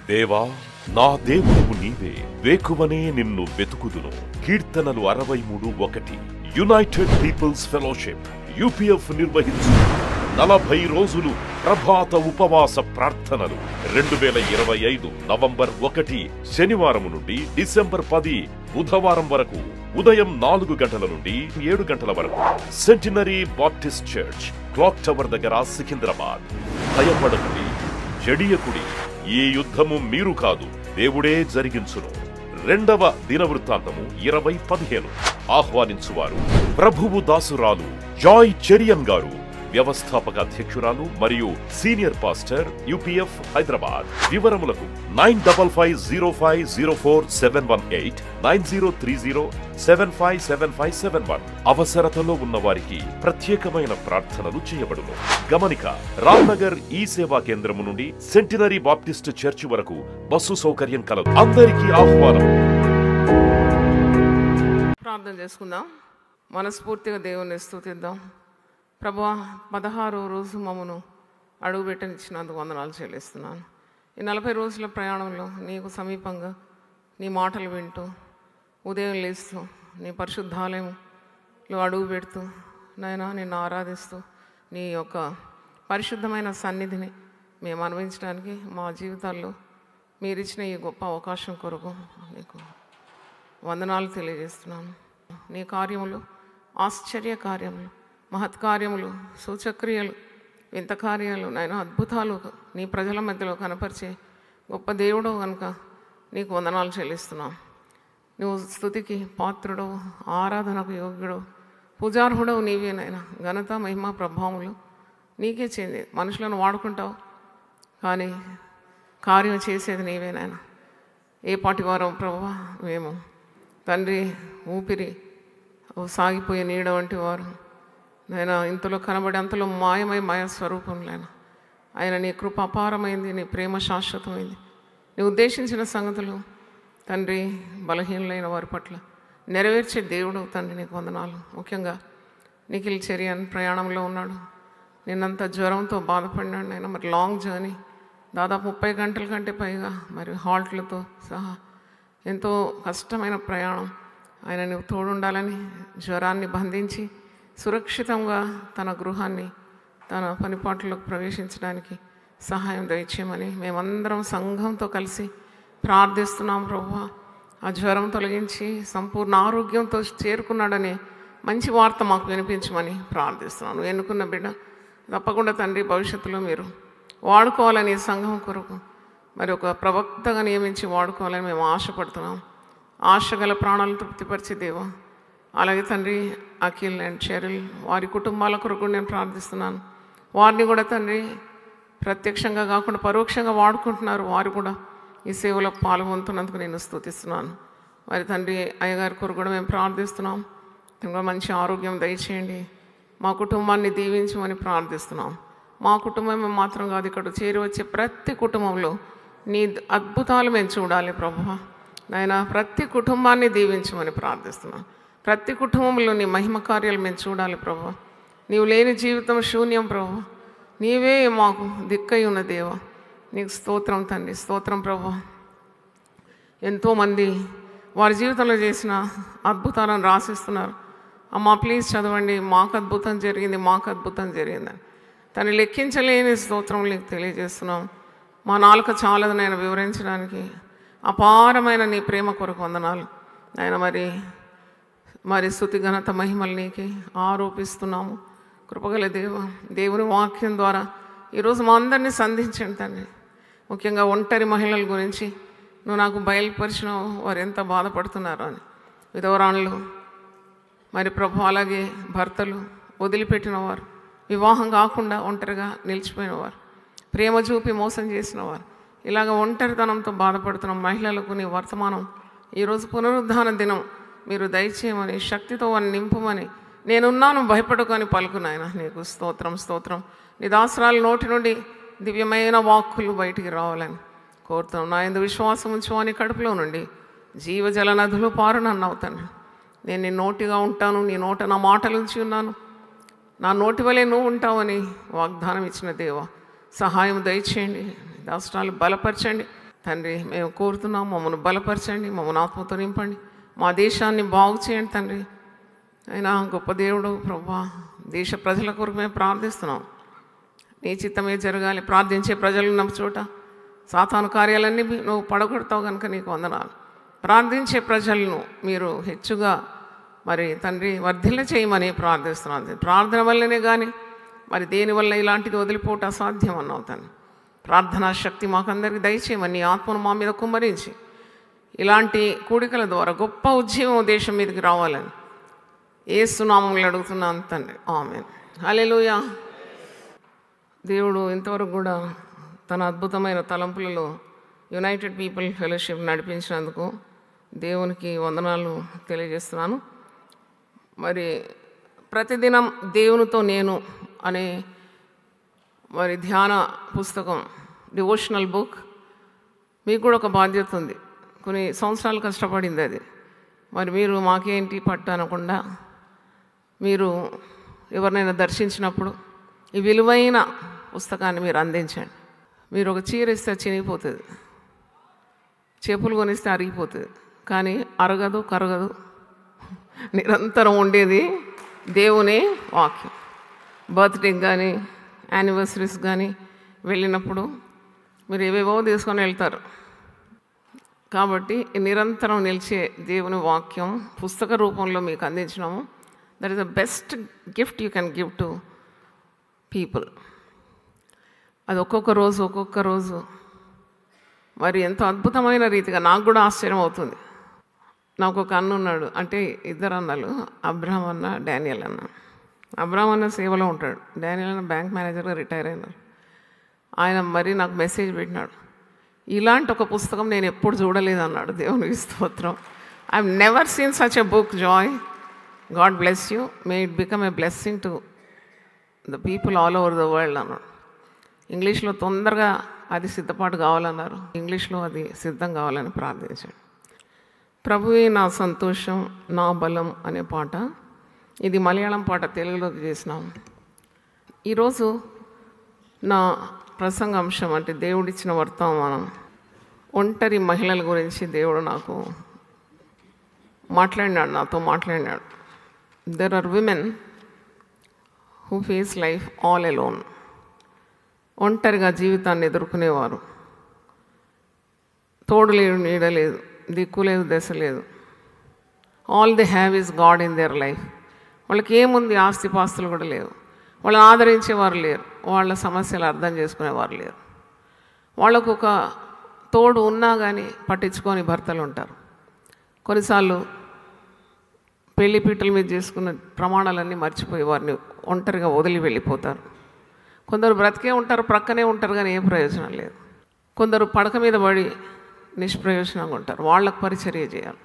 దేవా, నా దేవుడవు నీవే, వేకువనే నిన్ను వెతుకుదును. కీర్తనలు 63:1. యునైటెడ్ పీపుల్స్ ఫెలోషిప్ యూపీఎఫ్ నిర్వహించు 40 రోజులు ప్రభాత ఉపవాస ప్రార్థనలు 2025 నవంబర్ 1 శనివారం నుండి డిసెంబర్ 10 బుధవారం వరకు ఉదయం 4 గంటల నుండి 7 గంటల వరకు centenary Baptist church, clock tower దగ్గర, సికింద్రాబాద్. భయపడకుడి, జడియకుడి, ఈ యుద్ధము మీరు కాదు, దేవుడే జరిగించును. 2వ దినవృత్తాంతము 20:15. ఆహ్వానించువారు ప్రభువు దాసురాలు జాయ్ చెరియన్ గారు, వ్యవస్థాపక అధ్యక్షురాలు మరియు సీనియర్ పాస్టర్, యూపీఎఫ్ హైదరాబాద్. వివరములకు 9505047718 9030757571. అవసరతలో ఉన్న వారికి ప్రత్యేకమైన ప్రార్థనలు చేయబడును. గమనిక: రామ్నగర్ ఈ సేవా కేంద్రము నుండి సెంటినరీ బాప్టిస్ట్ చర్చ్ వరకు బస్సు సౌకర్యం కలదు. అందరికీ ఆహ్వానం. ప్రార్థన చేసుకుందాం. మనస్ఫూర్తిగా దేవుని స్తుతిద్దాం. ప్రభువా, 16వ రోజు మమ్మను అడుగుపెట్టనిచ్చినందుకు వందనాలు చెల్లిస్తున్నాను. ఈ 40 రోజుల ప్రయాణంలో నీకు సమీపంగా నీ మాటలు వింటూ, ఉదయం లేస్తూ నీ పరిశుద్ధాలయంలో అడుగు పెడుతూ, నాయనా నిన్ను ఆరాధిస్తూ, నీ యొక్క పరిశుద్ధమైన సన్నిధిని మేము అనుభవించడానికి మా జీవితాల్లో మీరిచ్చిన ఈ గొప్ప అవకాశం కొరకు నీకు వందనాలు తెలియజేస్తున్నాను. నీ కార్యములు, ఆశ్చర్య కార్యములు, మహత్కార్యములు, సూచక్రియలు, వింత కార్యాలు, నాయన అద్భుతాలు నీ ప్రజల మధ్యలో కనపరిచే గొప్ప దేవుడు కనుక నీకు వందనాలు చెల్లిస్తున్నాం. నువ్వు స్తుతికి పాత్రుడవు, ఆరాధనకు యోగ్యుడవు, పూజార్హుడవు నీవే నాయన. ఘనత, మహిమ, ప్రభావములు నీకే చెంది. మనుషులను వాడుకుంటావు కానీ కార్యం చేసేది నీవే నాయన. ఏ పాటి వారం ప్రభువా మేము తండ్రి, ఊపిరి సాగిపోయే నీడ వంటి వారు నాయన. ఇంతలో కనబడి అంతలో మాయమై మాయ స్వరూపంలేనా ఆయన. నీ కృప అపారమైంది, నీ ప్రేమ శాశ్వతమైంది. నీ ఉద్దేశించిన సంగతులు తండ్రి బలహీనులైన వారి పట్ల నెరవేర్చే దేవుడు తండ్రి, నీకు వందనాలు. ముఖ్యంగా నిఖిల్ చెరియన్ ప్రయాణంలో ఉన్నాడు. నిన్నంత జ్వరంతో బాధపడినాడు నాయన. మరి లాంగ్ జర్నీ, దాదాపు 30 గంటల కంటే పైగా, మరి హాల్ట్లతో సహా ఎంతో కష్టమైన ప్రయాణం. ఆయన నువ్వు తోడుండాలని జ్వరాన్ని బంధించి సురక్షితంగా తన గృహాన్ని, తన పనిపాట్లకు ప్రవేశించడానికి సహాయం దయచేయమని మేమందరం సంఘంతో కలిసి ప్రార్థిస్తున్నాం. ప్రభువా, ఆ జ్వరం తొలగించి సంపూర్ణ ఆరోగ్యంతో చేరుకున్నాడని మంచి వార్త మాకు వినిపించమని ప్రార్థిస్తున్నాను. ఎన్నుకున్న బిడ్డ తప్పకుండా తండ్రి భవిష్యత్తులో మీరు వాడుకోవాలని సంఘం కొరకు మరి ఒక ప్రవక్తగా నియమించి వాడుకోవాలని మేము ఆశపడుతున్నాం. ఆశగల ప్రాణాలను తృప్తిపరిచే దేవా, అలాగే తండ్రి అఖిల్ అండ్ చెరిల్ వారి కుటుంబాల కొరకు నేను ప్రార్థిస్తున్నాను. వారిని కూడా తండ్రి ప్రత్యక్షంగా కాకుండా పరోక్షంగా వాడుకుంటున్నారు. వారు కూడా ఈ సేవలో పాల్గొంటున్నందుకు నేను స్తుతిస్తున్నాను. వారి తండ్రి అయ్యగారి కొరకు కూడా మేము ప్రార్థిస్తున్నాం. ఇంకా మంచి ఆరోగ్యం దయచేయండి. మా కుటుంబాన్ని దీవించమని ప్రార్థిస్తున్నాం. మా కుటుంబం మాత్రం కాదు, ఇక్కడ చేరి వచ్చే ప్రతి కుటుంబంలో నీ అద్భుతాలు మేము చూడాలి ప్రభువా నాయన. ప్రతి కుటుంబాన్ని దీవించమని ప్రార్థిస్తున్నాం. ప్రతి కుటుంబంలో నీ మహిమ కార్యాలు మేము చూడాలి ప్రభువా. నీవు లేని జీవితం శూన్యం ప్రభువా. నీవే మాకు దిక్కై ఉన్న దేవా, నీకు స్తోత్రం తండ్రి, స్తోత్రం ప్రభువా. ఎంతోమంది వారి జీవితంలో చేసిన అద్భుతాలను రాసిస్తున్నారు. అమ్మా ప్లీజ్ చదవండి, మాకు అద్భుతం జరిగింది, మాకు అద్భుతం జరిగిందని తను లెక్కించలేని స్తోత్రం నీకు తెలియజేస్తున్నాం. మా నాలుక చాలదు నాయన వివరించడానికి. అపారమైన నీ ప్రేమ కొరకు వందనాలు నాయన. మరి స్తుతి, ఘనత, మహిమలు నీకే ఆరోపిస్తున్నాము. కృపగల దేవ, దేవుని వాక్యం ద్వారా ఈరోజు మా అందరినీ సంధించండి తండ్రి. ముఖ్యంగా ఒంటరి మహిళల గురించి నువ్వు నాకు బయలుపరిచినావు. వారు ఎంత బాధపడుతున్నారు అని. విధవరాణులు మరి ప్రభు, అలాగే భర్తలు వదిలిపెట్టిన వారు, వివాహం కాకుండా ఒంటరిగా నిలిచిపోయినవారు, ప్రేమ చూపి మోసం చేసినవారు, ఇలాగ ఒంటరితనంతో బాధపడుతున్న మహిళలకు నీ వర్తమానం ఈరోజు పునరుద్ధాన దినం మీరు దయచేయమని, శక్తితో వారిని నింపమని, నేనున్నాను భయపడకని పలుకునాయన. నీకు స్తోత్రం, స్తోత్రం. నీ దాసరాల నోటి నుండి దివ్యమైన వాక్కులు బయటికి రావాలని కోరుతాం. నా యందు విశ్వాసం ఉంచువాని కడుపులో నుండి జీవజల నదులు పారునన్నావు తండ్రి. నేను నీ నోటిగా ఉంటాను, నీ నోట నా మాటలు ఉంచి ఉన్నాను, నా నోటి వలె నువ్వు ఉంటావని వాగ్దానం ఇచ్చిన దేవా, సహాయం దయచేయండి. దాసరాలు బలపరచండి తండ్రి మేము కోరుతున్నాం, మమ్మల్ని బలపరచండి, మమ్మల్ని ఆత్మతో నింపండి, మా దేశాన్ని బాగు చేయండి తండ్రి. అయినా గొప్ప దేవుడు ప్రభువా, దేశ ప్రజల కొరకు మేము ప్రార్థిస్తున్నాం. నీ చిత్తమే జరగాలి. ప్రార్థించే ప్రజలు ఉన్న చోట సాతాను కార్యాలన్నీ నువ్వు పడగొడతావు కనుక నీకు వందనాలు. ప్రార్థించే ప్రజలను మీరు హెచ్చుగా మరి తండ్రి వర్ధిల్ల చేయమని ప్రార్థిస్తున్నాను. ప్రార్థన వల్లనే కానీ మరి దేనివల్ల ఇలాంటిది వదిలిపోవట అసాధ్యం అన్నావు తండ్రి. ప్రార్థనా శక్తి మాకందరికి దయచేయమని నీ ఆత్మను మా మీద కుమ్మరించి ఇలాంటి కూడికల ద్వారా గొప్ప ఉద్యమం దేశం మీదకి రావాలని యేసు నామములో అడుగుతున్నాను తండ్రి. ఆమేన్. హల్లెలూయా. దేవుడు ఇంతవరకు కూడా తన అద్భుతమైన తలంపులలో యునైటెడ్ పీపుల్ ఫెలోషిప్ నడిపించినందుకు దేవునికి వందనాలు తెలియజేస్తున్నాను. మరి ప్రతిదినం దేవునితో నేను అనే మరి ధ్యాన పుస్తకం, డివోషనల్ బుక్, మీకు కూడా ఒక బాధ్యత ఉంది. కొన్ని సంవత్సరాలు కష్టపడింది అది. మరి మీరు మాకేంటి పట్టు అనకుండా మీరు ఎవరినైనా దర్శించినప్పుడు ఈ విలువైన పుస్తకాన్ని మీరు అందించండి. మీరు ఒక చీర ఇస్తే చినిగిపోతుంది, చెప్పులు కొనిస్తే అరిగిపోతుంది, కానీ అరగదు, కరగదు, నిరంతరం ఉండేది దేవుని వాక్యం. బర్త్డేకి కానీ యానివర్సరీస్ కానీ వెళ్ళినప్పుడు మీరు ఏవేవో తీసుకొని వెళ్తారు. కాబట్టి నిరంతరం నిలిచే దేవుని వాక్యం పుస్తక రూపంలో మీకు అందించినాము. That is the best gift you can give to people. అది ఒక్కొక్క రోజు మరి ఎంతో అద్భుతమైన రీతిగా నాకు కూడా ఆశ్చర్యం అవుతుంది. నాకు ఒక అన్న ఉన్నాడు, అంటే ఇద్దరు అన్నలు, అబ్రహాం అన్న, డానియల్ అన్న. అబ్రహాం అన్న సేవలో ఉంటాడు, డానియల్ అన్న బ్యాంక్ మేనేజర్గా రిటైర్ అయినారు. ఆయన మరి నాకు మెసేజ్ పెట్టినాడు, ఇలాంటి ఒక పుస్తకం నేను ఎప్పుడు చూడలేదు అన్నాడు. దేవునికి స్తోత్రం. I have never seen such a book. Joy, God bless you, may it become a blessing to the people all over the world అన్నాడు. ఇంగ్లీష్లో తొందరగా అది సిద్ధపాటు కావాలన్నారు, ఇంగ్లీష్లో అది సిద్ధం కావాలని ప్రార్థించాడు. ప్రభువే నా సంతోషం నా బలం అనే పాట, ఇది మలయాళం పాట తెలుగులోకి చేసినాం. ఈరోజు నా ప్రసంగ అంశం అంటే దేవుడిచ్చిన వర్తమానం, ఒంటరి మహిళల గురించి దేవుడు నాకు మాట్లాడినాడు, నాతో మాట్లాడినాడు. There are women who face life all alone. ఒంటరిగా జీవితాన్ని ఎదుర్కొనేవారు. తోడు లేదు, నీడ లేదు, దిక్కు లేదు, దశ లేదు. All they have is God in their life. వాళ్ళకి ఏముంది, ఆస్తిపాస్తులు కూడా లేవు. వాళ్ళని ఆదరించేవారు లేరు, వాళ్ళ సమస్యలు అర్థం చేసుకునేవారు లేరు. వాళ్ళకు ఒక తోడు ఉన్నా కానీ పట్టించుకొని భర్తలు ఉంటారు. కొన్నిసార్లు పెళ్లి పీటల మీద చేసుకున్న ప్రమాణాలన్నీ మర్చిపోయి వారిని ఒంటరిగా వదిలి వెళ్ళిపోతారు. కొందరు బ్రతికే ఉంటారు, ప్రక్కనే ఉంటారు, కానీ ఏ ప్రయోజనం లేదు. కొందరు పడక మీద పడి నిష్ప్రయోజనంగా ఉంటారు, వాళ్ళకు పరిచర్య చేయాలి.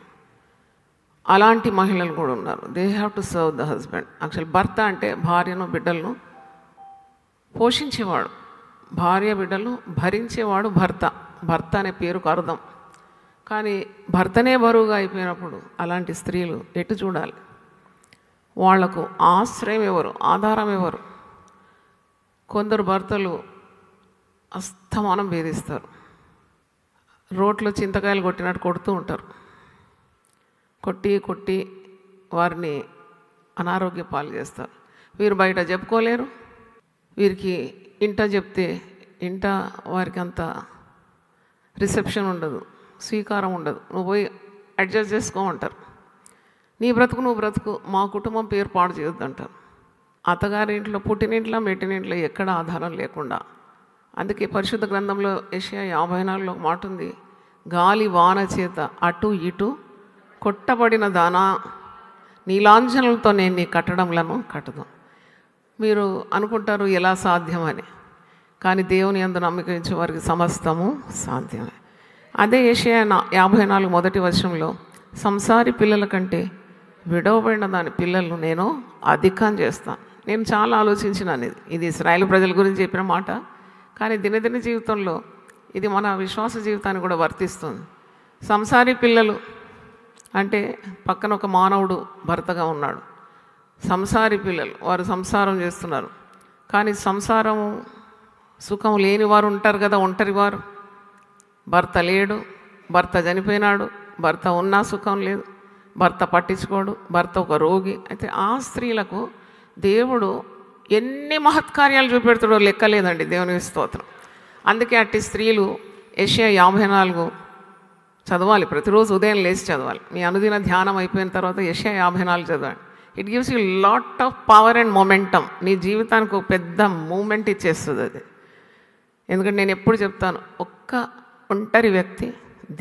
అలాంటి మహిళలు కూడా ఉన్నారు. They have to serve the husband. Actual భర్త అంటే భార్యను బిడ్డలను పోషించేవాడు, భార్య బిడ్డలను భరించేవాడు భర్త. భర్త అనే పేరుకు అర్థం. కానీ భర్తనే బరువుగా అయిపోయినప్పుడు అలాంటి స్త్రీలు ఎటు చూడాలి? వాళ్లకు ఆశ్రయం ఎవరు, ఆధారం ఎవరు? కొందరు భర్తలు అస్తమానం భేదిస్తారు, రోట్లో చింతకాయలు కొట్టినట్టు కొడుతూ ఉంటారు. కొట్టి వారిని అనారోగ్య పాలు చేస్తారు. వీరు బయట చెప్పుకోలేరు, వీరికి ఇంట చెప్తే ఇంట వారికి అంత రిసెప్షన్ ఉండదు, స్వీకారం ఉండదు. నువ్వు పోయి అడ్జస్ట్ చేసుకోమంటారు. నీ బ్రతుకు నువ్వు బ్రతుకు, మా కుటుంబం పేరు పాడు చేయొద్దు అంటారు. అత్తగారింట్లో, పుట్టినింట్లో, మెట్టినింట్లో ఎక్కడ ఆధారం లేకుండా. అందుకే పరిశుద్ధ గ్రంథంలో యెషయా 54లో మాట ఉంది, గాలి వాన చేత అటు ఇటు కొట్టబడిన దానా, నీలాంజనలతో నేను నీ కట్టడంలను కట్టదు. మీరు అనుకుంటారు ఎలా సాధ్యమని, కానీ దేవుని యందు నమ్మిక ఉంచే వారికి సమస్తము సాధ్యమే. అదే యెషయా 54 మొదటి వచనంలో, సంసారి పిల్లల కంటే విడవబడిన దాని పిల్లలను నేను అధికం చేస్తాను. నేను చాలా ఆలోచించినాను, ఇది ఇశ్రాయేలు ప్రజల గురించి చెప్పిన మాట, కానీ దినదిన జీవితంలో ఇది మన విశ్వాస జీవితాన్ని కూడా వర్తిస్తుంది. సంసారి పిల్లలు అంటే పక్కన ఒక మానవుడు భర్తగా ఉన్నాడు. సంసారి పిల్లలు, వారు సంసారం చేస్తున్నారు. కానీ సంసారము సుఖం లేని వారు ఉంటారు కదా, ఒంటరి వారు. భర్త లేడు, భర్త చనిపోయినాడు, భర్త ఉన్నా సుఖం లేదు, భర్త పట్టించుకోడు, భర్త ఒక రోగి. అయితే ఆ స్త్రీలకు దేవుడు ఎన్ని మహత్కార్యాలు చూపెడుతాడో లెక్కలేదండి. దేవునికి స్తోత్రం. అందుకే అట్టి స్త్రీలు యెషయా 54 చదవాలి. ప్రతిరోజు ఉదయం లేచి చదవాలి. మీ అనుదిన ధ్యానం అయిపోయిన తర్వాత యెషయా 54 చదవాలి. It gives you lot of power and momentum. నీ జీవితానికి ఒక పెద్ద మూమెంట్ ఇచ్చేస్తుంది అది. ఎందుకంటే నేను ఎప్పుడు చెప్తాను, ఒక్క ఒంటరి వ్యక్తి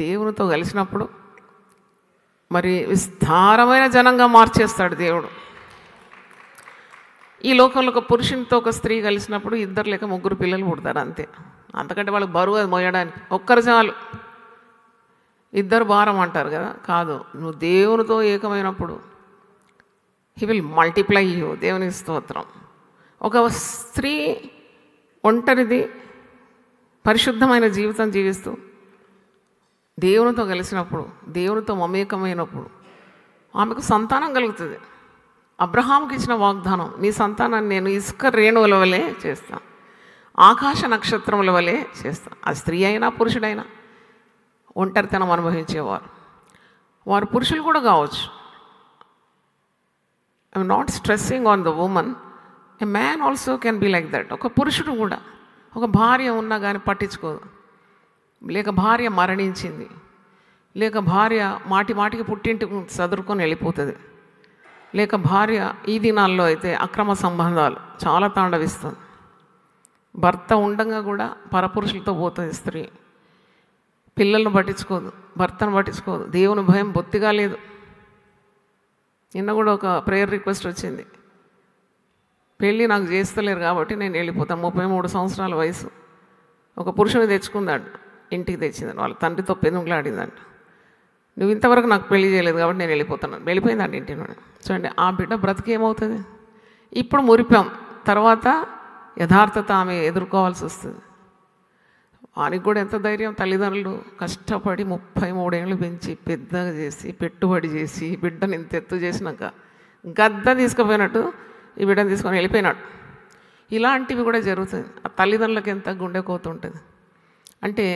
దేవునితో కలిసినప్పుడు మరి విస్తారమైన జనంగా మార్చేస్తాడు దేవుడు. ఈ లోకంలో ఒక పురుషునితో ఒక స్త్రీ కలిసినప్పుడు 2 లేక 3 పిల్లలు పుడతారు అంతే. అంతకంటే వాళ్ళకి బరువు అది మోయడానికి ఒక్కరు చాలు. 2 భారం అంటారు కదా, కాదు. నువ్వు దేవునితో ఏకమైనప్పుడు హీ విల్ మల్టిప్లై యూ. దేవునికి స్తోత్రం. ఒక స్త్రీ ఒంటరిది పరిశుద్ధమైన జీవితం జీవిస్తూ దేవునితో కలిసినప్పుడు, దేవునితో మమేకమైనప్పుడు ఆమెకు సంతానం కలుగుతుంది. అబ్రహాంకి ఇచ్చిన వాగ్దానం, నీ సంతానాన్ని నేను ఇసుక రేణువుల వలె చేస్తాను, ఆకాశ నక్షత్రముల వలె చేస్తాను. ఆ స్త్రీ అయినా పురుషుడైనా ఒంటరితనం అనుభవించేవారు, వారు పురుషులు కూడా కావచ్చు. I'm not stressing on the women, a man also can be like that. ఒక పురుషుడు కూడా, ఒక భార్య ఉన్నా కానీ పట్టించుకోదు, లేక భార్య మరణించింది, లేక భార్య మాటి మాటికి పుట్టింటికి చదువుకొని వెళ్ళిపోతుంది, లేక భార్య ఈ దినాల్లో అయితే అక్రమ సంబంధాలు చాలా తాండవిస్తుంది. భర్త ఉండగా కూడా పరపురుషులతో పోతుంది స్త్రీ. పిల్లలను పట్టించుకోదు, భర్తను పట్టించుకోదు, దేవుని భయం బొత్తిగా లేదు. నిన్న కూడా ఒక ప్రేయర్ రిక్వెస్ట్ వచ్చింది, పెళ్ళి నాకు చేస్తలేరు కాబట్టి నేను వెళ్ళిపోతాను. 33 సంవత్సరాల వయసు. ఒక పురుషుని తెచ్చుకుందాడు, ఇంటికి తెచ్చిందండి, వాళ్ళ తండ్రితో పెనుగులాడిందంట. నువ్వు ఇంతవరకు నాకు పెళ్లి చేయలేదు కాబట్టి నేను వెళ్ళిపోతున్నాను. వెళ్ళిపోయిందండి ఇంటి నుండి. చూడండి, ఆ బిడ్డ బ్రతికేమవుతుంది? ఇప్పుడు మురిపాం, తర్వాత యథార్థత ఆమె ఎదుర్కోవాల్సి వస్తుంది. వానికి కూడా ఎంత ధైర్యం. తల్లిదండ్రులు కష్టపడి 33 ఏళ్ళు పెంచి పెద్దగా చేసి పెట్టుబడి చేసి బిడ్డని ఇంత ఎత్తు చేసినాక గద్ద తీసుకుపోయినట్టు ఈ బిడ్డను తీసుకొని వెళ్ళిపోయినాడు. ఇలాంటివి కూడా జరుగుతుంది. ఆ తల్లిదండ్రులకు ఎంత గుండె కోత ఉంటుంది. అంటే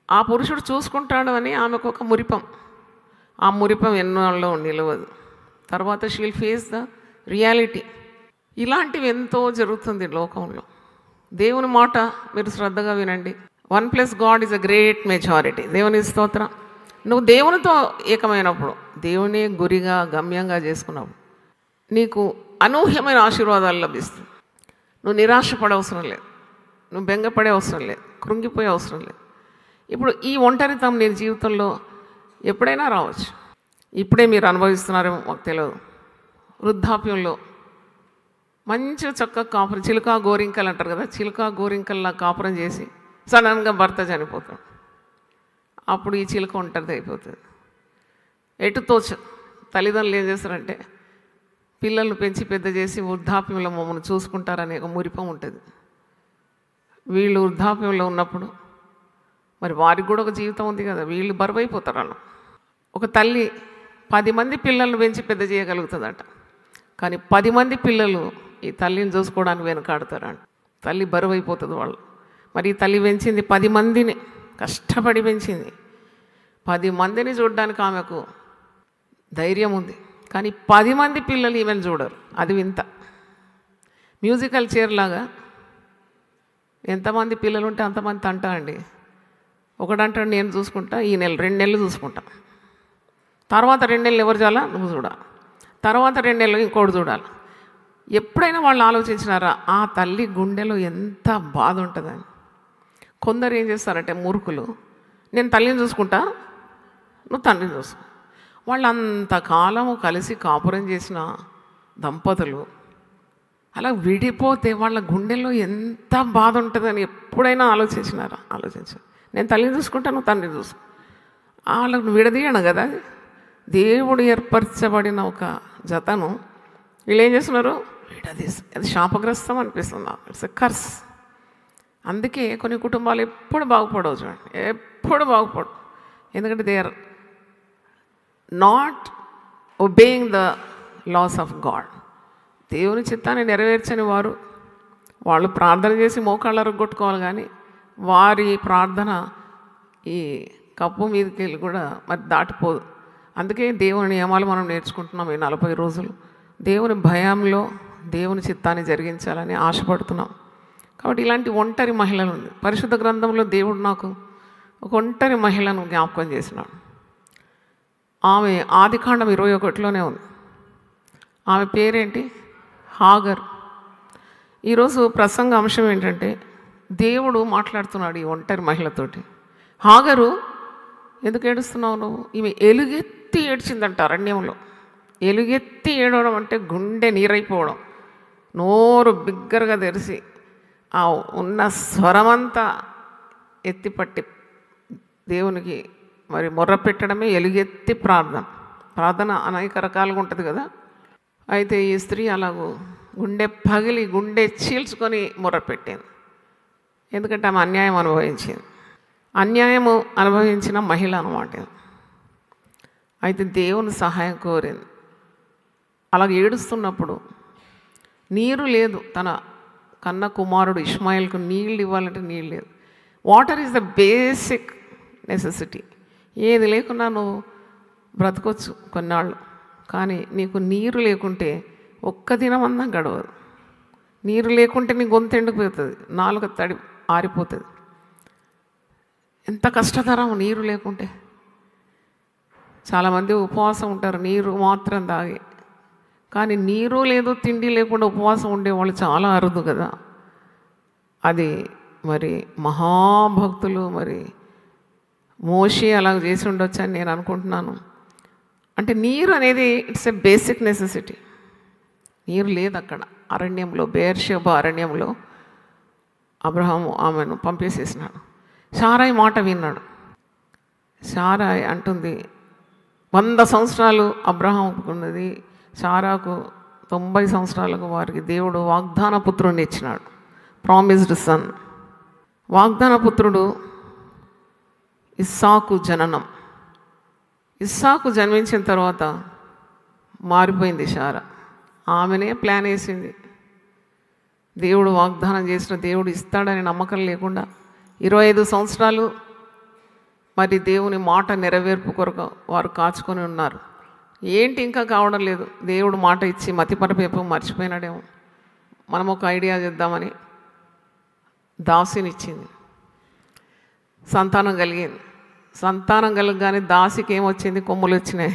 ఆ పురుషుడు చూసుకుంటాడు అని ఆమెకు ఒక మురిపం. ఆ మురిపం ఎన్నోళ్ళలో నిలవదు. తర్వాత షీల్ ఫేస్ ద రియాలిటీ. ఇలాంటివి ఎంతో జరుగుతుంది లోకంలో. దేవుని మాట మీరు శ్రద్ధగా వినండి. 1 + God is a great majority. దేవుని స్తోత్రం. నువ్వు దేవునితో ఏకమైనప్పుడు, దేవుని గురిగా గమ్యంగా చేసుకున్నప్పుడు నీకు అనూహ్యమైన ఆశీర్వాదాలు లభిస్తుంది. నువ్వు నిరాశపడే అవసరం లేదు, నువ్వు బెంగపడే అవసరం లేదు, కృంగిపోయే అవసరం లేదు. ఇప్పుడు ఈ ఒంటరితనం నీ జీవితంలో ఎప్పుడైనా రావచ్చు. ఇప్పుడే మీరు అనుభవిస్తున్నారేమో మాకు తెలియదు. వృద్ధాప్యంలో మంచిగా చక్కగా కాపురం, చిలుక గోరింకలు అంటారు కదా, చిలుక గోరింకల్లా కాపురం చేసి సడన్గా భర్త చనిపోతాడు. అప్పుడు ఈ చిలుక ఒంటరిది అయిపోతుంది. ఎటు తోచ. తల్లిదండ్రులు ఏం చేస్తారంటే పిల్లలను పెంచి పెద్ద చేసి వృద్ధాప్యంలో మమ్మల్ని చూసుకుంటారనే ఒక మురిపం ఉంటుంది. వీళ్ళు వృద్ధాప్యంలో ఉన్నప్పుడు మరి వారికి కూడా ఒక జీవితం ఉంది కదా, వీళ్ళు బరువైపోతారు. అలా ఒక తల్లి 10 మంది పిల్లలను పెంచి పెద్ద చేయగలుగుతుందట, కానీ 10 మంది పిల్లలు ఈ తల్లిని చూసుకోవడానికి వెనకాడతారంట. తల్లి బరువైపోతుంది వాళ్ళు. మరి ఈ తల్లి పెంచింది 10 మందిని, కష్టపడి పెంచింది. 10 మందిని చూడడానికి ఆమెకు ధైర్యం ఉంది, కానీ 10 మంది పిల్లలు ఈమెను చూడరు. అది వింత. మ్యూజికల్ చైర్ లాగా ఎంతమంది పిల్లలు ఉంటే అంతమంది తంటా అండి. ఒకడంటాడు నేను చూసుకుంటా, ఈ నెల 2 నెలలు చూసుకుంటా, తర్వాత 2 నెలలు ఎవరు చూడాలా నువ్వు చూడాలి, తర్వాత 2 నెలలు ఇంకోటి చూడాలి. ఎప్పుడైనా వాళ్ళు ఆలోచించినారా ఆ తల్లి గుండెలో ఎంత బాధ ఉంటుందని? కొందరు ఏం చేస్తారంటే మూర్ఖులు, నేను తల్లిని చూసుకుంటా, నువ్వు తండ్రిని చూసుకో. వాళ్ళు అంతకాలము కలిసి కాపురం చేసిన దంపతులు అలా విడిపోతే వాళ్ళ గుండెలో ఎంత బాధ ఉంటుందని ఎప్పుడైనా ఆలోచించినారా? ఆలోచించారు. నేను తల్లిని చూసుకుంటా, నువ్వు తండ్రిని చూసుకో. వాళ్ళకు విడదీయను కదా. దేవుడు ఏర్పరచబడిన ఒక జతను వీళ్ళు ఏం చేస్తున్నారు? విడదీసి. అది శాపగ్రస్తం అనిపిస్తుంది. It's a curse. అందుకే కొన్ని కుటుంబాలు ఎప్పుడు బాగుపడవు. చూడండి, ఎప్పుడు బాగుపడవు. ఎందుకంటే they are not obeying the laws of God. దేవుని చిత్తాన్ని నెరవేర్చని వారు, వాళ్ళు ప్రార్థన చేసి మోకాళ్ళ కొట్టుకోవాలి, కానీ వారి ప్రార్థన ఈ కప్పు మీదకి వెళ్ళి కూడా మరి దాటిపోదు. అందుకే దేవుని నియమాలు మనం నేర్చుకుంటున్నాం ఈ 40 రోజులు. దేవుని భయంలో దేవుని చిత్తాన్ని జరిగించాలని ఆశపడుతున్నాం. కాబట్టి ఇలాంటి ఒంటరి మహిళలు ఉంది. పరిశుద్ధ గ్రంథంలో దేవుడు నాకు ఒక ఒంటరి మహిళను జ్ఞాపకం చేసినాడు. ఆమె ఆదికాండం 21లోనే ఉంది. ఆమె పేరేంటి? హాగర్. ఈరోజు ప్రసంగ అంశం ఏంటంటే దేవుడు మాట్లాడుతున్నాడు ఈ ఒంటరి మహిళతోటి. హాగరు, ఎందుకు ఏడుస్తున్నావు నువ్వు? ఈమె ఎలుగెత్తి ఏడ్చిందంట అరణ్యంలో. ఎలుగెత్తి ఏడవడం అంటే గుండె నీరైపోవడం, నోరు బిగ్గరగా తెరిచి ఆ ఉన్న స్వరమంతా ఎత్తిపట్టి దేవునికి మరి మొర్ర పెట్టడమే ఎలుగెత్తి ప్రార్థన. ప్రార్థన అనేక రకాలుగా ఉంటుంది కదా. అయితే ఈ స్త్రీ అలాగూ గుండె పగిలి గుండె చీల్చుకొని మొర్ర పెట్టింది. ఎందుకంటే ఆమె అన్యాయం అనుభవించింది. అన్యాయము అనుభవించిన మహిళ అన్నమాట. అయితే దేవుని సహాయం కోరింది. అలాగ ఏడుస్తున్నప్పుడు నీరు లేదు. తన కన్న కుమారుడు ఇష్మాయిల్కు నీళ్ళు ఇవ్వాలంటే నీళ్ళు లేదు. Water is the basic necessity. ఏది లేకున్నా నువ్వు బ్రతకొచ్చు కొన్నాళ్ళు, కానీ నీకు నీరు లేకుంటే ఒక్క దినమన్నా గడవదు. నీరు లేకుంటే నీ గొంతు ఎండిపోతుంది, నాలుక తడి ఆరిపోతుంది. ఎంత కష్టతరం నీరు లేకుంటే. చాలామంది ఉపవాసం ఉంటారు నీరు మాత్రం తాగి, కానీ నీరు లేదు తిండి లేకుండా ఉపవాసం ఉండేవాళ్ళు చాలా అరుదు కదా. అది మరి మహాభక్తులు మరి మోషే అలాగ చేసి ఉండొచ్చు అని నేను అనుకుంటున్నాను. అంటే నీరు అనేది ఇట్స్ ఎ బేసిక్ నెసెసిటీ. నీరు లేదు అక్కడ అరణ్యంలో, బెయేర్షెబా అరణ్యంలో అబ్రహాము ఆమెను పంపేసేసినాడు. శారాయి మాట విన్నాడు. శారాయి అంటుంది 100 సంవత్సరాలు అబ్రహాముకు ఉన్నది, శారాకు 90 సంవత్సరాలకు వారికి దేవుడు వాగ్దాన పుత్రుడిని ఇచ్చినాడు, ప్రామిస్డ్ సన్. వాగ్దాన పుత్రుడు ఇస్సాకు జననం. ఇస్సాకు జన్మించిన తర్వాత మారిపోయింది శారా. ఆమెనే ప్లాన్ వేసింది. దేవుడు వాగ్దానం చేసిన దేవుడు ఇస్తాడని నమ్మకం లేకుండా 25 సంవత్సరాలు మరి దేవుని మాట నెరవేర్పు కొరకు వారు కాచుకొని ఉన్నారు. ఏంటి ఇంకా కావడం లేదు, దేవుడు మాట ఇచ్చి మతిపరపేపు మర్చిపోయినాడేమో. మనం ఒక ఐడియా చేద్దామని దాసినిచ్చింది. సంతానం కలిగింది. సంతానం కలగగానే దాసికి ఏమొచ్చింది? కొమ్ములు వచ్చినాయి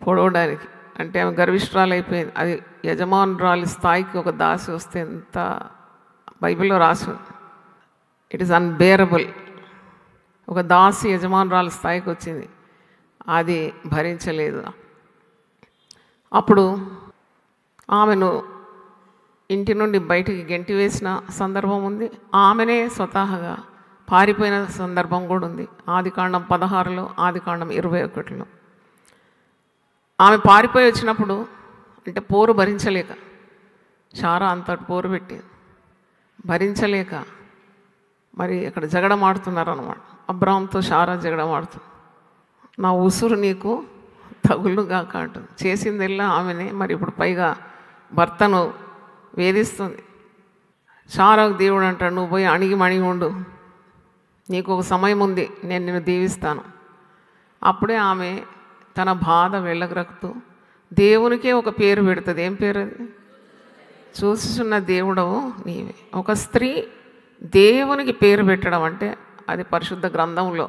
పొడవడానికి. అంటే ఆమె గర్విష్ఠురాలు అయిపోయింది. అది యజమానురాలి స్థాయికి ఒక దాసి వస్తే ఎంత బైబిల్లో రాసి, ఇట్ ఈస్ అన్బేరబుల్. ఒక దాసి యజమానురాలి స్థాయికి వచ్చింది, అది భరించలేదు. అప్పుడు ఆమెను ఇంటి నుండి బయటికి గెంటి వేసిన సందర్భం ఉంది. ఆమెనే స్వతహాగా పారిపోయిన సందర్భం కూడా ఉంది. ఆదికాండం 16లో, ఆదికాండం 21లో. ఆమె పారిపోయి వచ్చినప్పుడు అంటే పోరు భరించలేక, శారా అంతటి పోరు పెట్టి భరించలేక మరి అక్కడ జగడమాడుతున్నారు అన్నమాట. అబ్రాహాంతో శారా జగడమాడుతుంది. నా ఉసురు నీకు తగులుగాక అంటుంది. చేసిందెల్లా ఆమెనే. మరి ఇప్పుడు పైగా భర్తను వేధిస్తుంది. శారాకు దేవుడు అంటాడు, నువ్వు పోయి అణిగి ఉండు, నీకు ఒక సమయం ఉంది, నేను నిన్ను దీవిస్తాను. అప్పుడే ఆమె తన బాధ వెళ్ళగరకుతూ దేవునికే ఒక పేరు పెడుతుంది. ఏం పేరు అది? చూస్తున్న దేవుడవు నీవే. ఒక స్త్రీ దేవునికి పేరు పెట్టడం అంటే అది పరిశుద్ధ గ్రంథంలో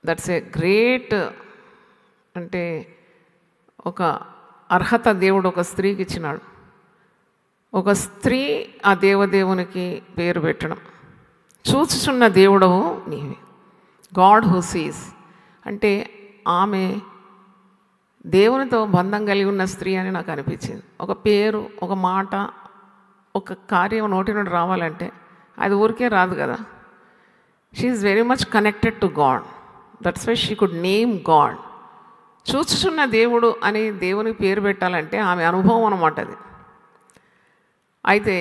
దట్స్ ఏ గ్రేట్, అంటే ఒక అర్హత దేవుడు ఒక స్త్రీకి ఇచ్చినాడు. ఒక స్త్రీ ఆ దేవదేవునికి పేరు పెట్టడం. చూచుచున్న దేవుడవు నీవే, గాడ్ హూ సీస్. అంటే ఆమె దేవునితో బంధం కలిగి ఉన్న స్త్రీ అని నాకు అనిపించింది. ఒక పేరు, ఒక మాట, ఒక కార్యం నోటి నుండి రావాలంటే అది ఊరికే రాదు కదా. She is very much connected to God. That's why she could name God. చూచుచున్న దేవుడు అని దేవునికి పేరు పెట్టాలంటే ఆమె అనుభవం అన్నమాట అది. అయితే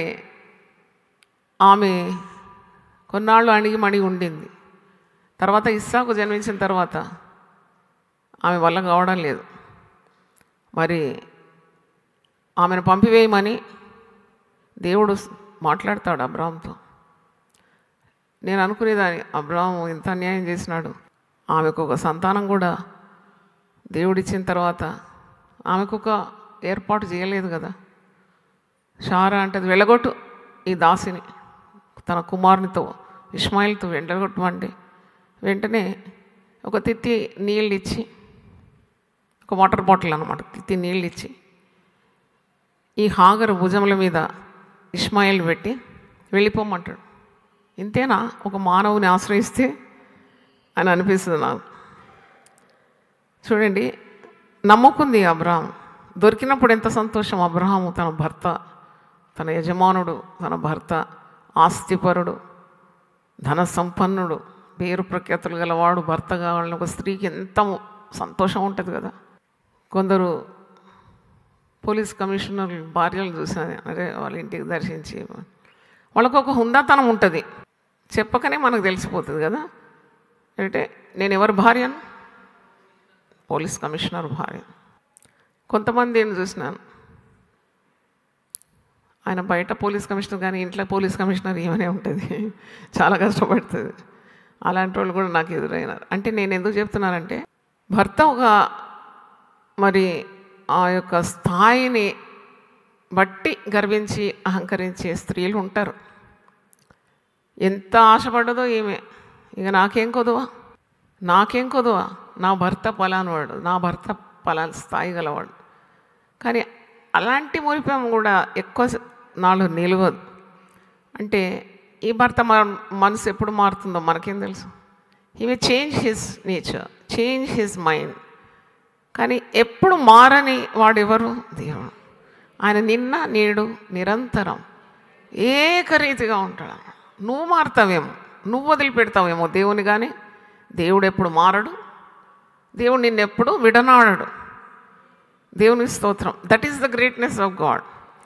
ఆమె కొన్నాళ్ళు అణిగి ఉండింది. తర్వాత ఇస్సాకు జన్మించిన తర్వాత ఆమె వల్ల కావడం లేదు. మరి ఆమెను పంపివేయమని దేవుడు మాట్లాడతాడు అబ్రాహాంతో. నేను అనుకునేదాన్ని, అబ్రాహాము ఇంత అన్యాయం చేసినాడు, ఆమెకు ఒక సంతానం కూడా దేవుడిచ్చిన తర్వాత ఆమెకు ఒక ఏర్పాటు చేయలేదు కదా. షారా అంటది, వెళ్ళగొట్టు ఈ దాసిని, తన కుమారునితో ఇష్మాయిల్తో వెళ్ళగొట్టమండి. వెంటనే ఒక తిత్తి నీళ్ళు ఇచ్చి, ఒక వాటర్ బాటిల్ అన్నమాట, తిత్తి నీళ్ళు ఇచ్చి ఈ హాగరు భుజముల మీద ఇష్మాయిల్ పెట్టి వెళ్ళిపోమంటాడు. ఇంతేనా ఒక మానవుని ఆశ్రయిస్తే అని అనిపిస్తుంది నాకు. చూడండి, నమ్ముకుంది అబ్రహాం. దొరికినప్పుడు ఎంత సంతోషం. అబ్రహాము తన భర్త, తన యజమానుడు, తన భర్త ఆస్తిపరుడు, ధన సంపన్నుడు, పేరు ప్రఖ్యాతులు గలవాడు భర్త కావాలని ఒక స్త్రీకి ఎంత సంతోషం ఉంటుంది కదా. కొందరు పోలీస్ కమిషనర్ భార్యలు చూసాను, అరే వాళ్ళ ఇంటికి దర్శించి, వాళ్ళకు ఒక హుందాతనం ఉంటుంది, చెప్పకనే మనకు తెలిసిపోతుంది కదా. అంటే నేను ఎవరి భార్యను? పోలీస్ కమిషనర్ భార్య. కొంతమంది ఏం చూసినాను, ఆయన బయట పోలీస్ కమిషనర్ కానీ ఇంట్లో పోలీస్ కమిషనర్ ఏమనే ఉంటుంది, చాలా కష్టపడుతుంది. అలాంటి వాళ్ళు కూడా నాకు ఎదురైనారు. అంటే నేను ఎందుకు చెప్తున్నానంటే, భర్త ఒక మరి ఆ యొక్క స్థాయిని బట్టి గర్వించి అహంకరించే స్త్రీలు ఉంటారు. ఎంత ఆశపడ్డదో ఈమె, ఇక నాకేం కొదువా, నాకేం కొదువా, నా భర్త పలానవాడు, నా భర్త పలానా స్థాయి గలవాడు. కానీ అలాంటి మురిపం కూడా ఎక్కువ నాళ్ళు నిలవదు. అంటే ఈ భర్త మనసు ఎప్పుడు మారుతుందో మనకేం తెలుసు. He may change his nature, change his mind. కానీ ఎప్పుడు మారని వాడెవరు? దేవుడు. ఆయన నిన్న నేడు నిరంతరం ఏకరీతిగా ఉంటాడు. నువ్వు మారుతావేమో, నువ్వు వదిలిపెడతావేమో దేవుని, కానీ దేవుడు ఎప్పుడు మారడు. దేవుడు నిన్నెప్పుడు విడనాడడు. దేవుని స్తోత్రం. That is the greatness of God.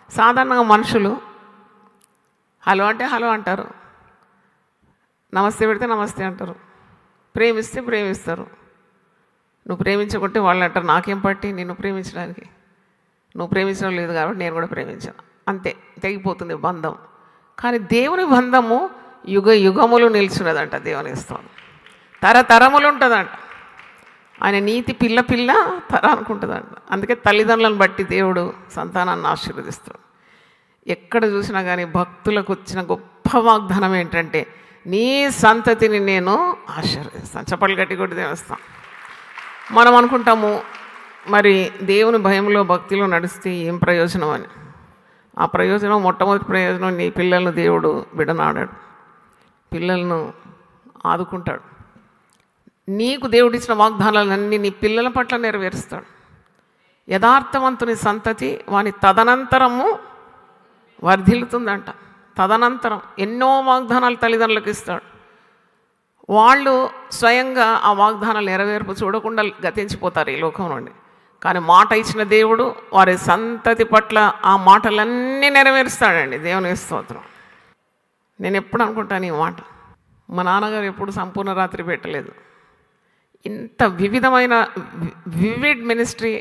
సాధారణంగా మనుషులు హలో అంటే హలో అంటారు, నమస్తే పెడితే నమస్తే అంటారు, ప్రేమిస్తే ప్రేమిస్తారు. నువ్వు ప్రేమించకుంటే వాళ్ళు అంటారు, నాకేం పట్టి నిన్ను ప్రేమించడానికి, నువ్వు ప్రేమించడం లేదు కాబట్టి నేను కూడా ప్రేమించాను, అంతే, తెగిపోతుంది బంధం. కానీ దేవుని బంధము యుగ యుగములు నిలిచినదంట. దేవుని స్తోత్రం. తరతరములు ఉంటుందంట. ఆయన నీతి పిల్ల పిల్ల తరానికి ఉంటుందంట. అందుకే తల్లిదండ్రులను బట్టి దేవుడు సంతానాన్ని ఆశీర్వదిస్తాడు. ఎక్కడ చూసినా కానీ భక్తులకు వచ్చిన గొప్ప వాగ్దానం ఏంటంటే, నీ సంతతిని నేను ఆశీర్వదిస్తాను. చప్పట్లు గట్టి కొట్టి దేవస్తాం. మనం అనుకుంటాము మరి దేవుని భయంలో భక్తిలో నడిస్తే ఏం ప్రయోజనం అని. ఆ ప్రయోజనం, మొట్టమొదటి ప్రయోజనం, నీ పిల్లలను దేవుడు విడనాడాడు, పిల్లలను ఆదుకుంటాడు. నీకు దేవుడిచ్చిన వాగ్దానాలన్నీ నీ పిల్లల పట్ల నెరవేరుస్తాడు. యథార్థవంతుని సంతతి వాని తదనంతరము వర్ధిల్లుతుందంట. తదనంతరం ఎన్నో వాగ్దానాలు తల్లిదండ్రులకు ఇస్తాడు. వాళ్ళు స్వయంగా ఆ వాగ్దానాలు నెరవేర్పు చూడకుండా గతించిపోతారు ఈ లోకం నుండి. కానీ మాట ఇచ్చిన దేవుడు వారి సంతతి పట్ల ఆ మాటలన్నీ నెరవేరుస్తాడండి. దేవుని స్తోత్రం. నేను ఎప్పుడు అనుకుంటాను ఈ మాట, మా నాన్నగారు ఎప్పుడు సంపూర్ణ రాత్రి పెట్టలేదు. ఇంత వివిధమైన వివిడ్ మినిస్ట్రీ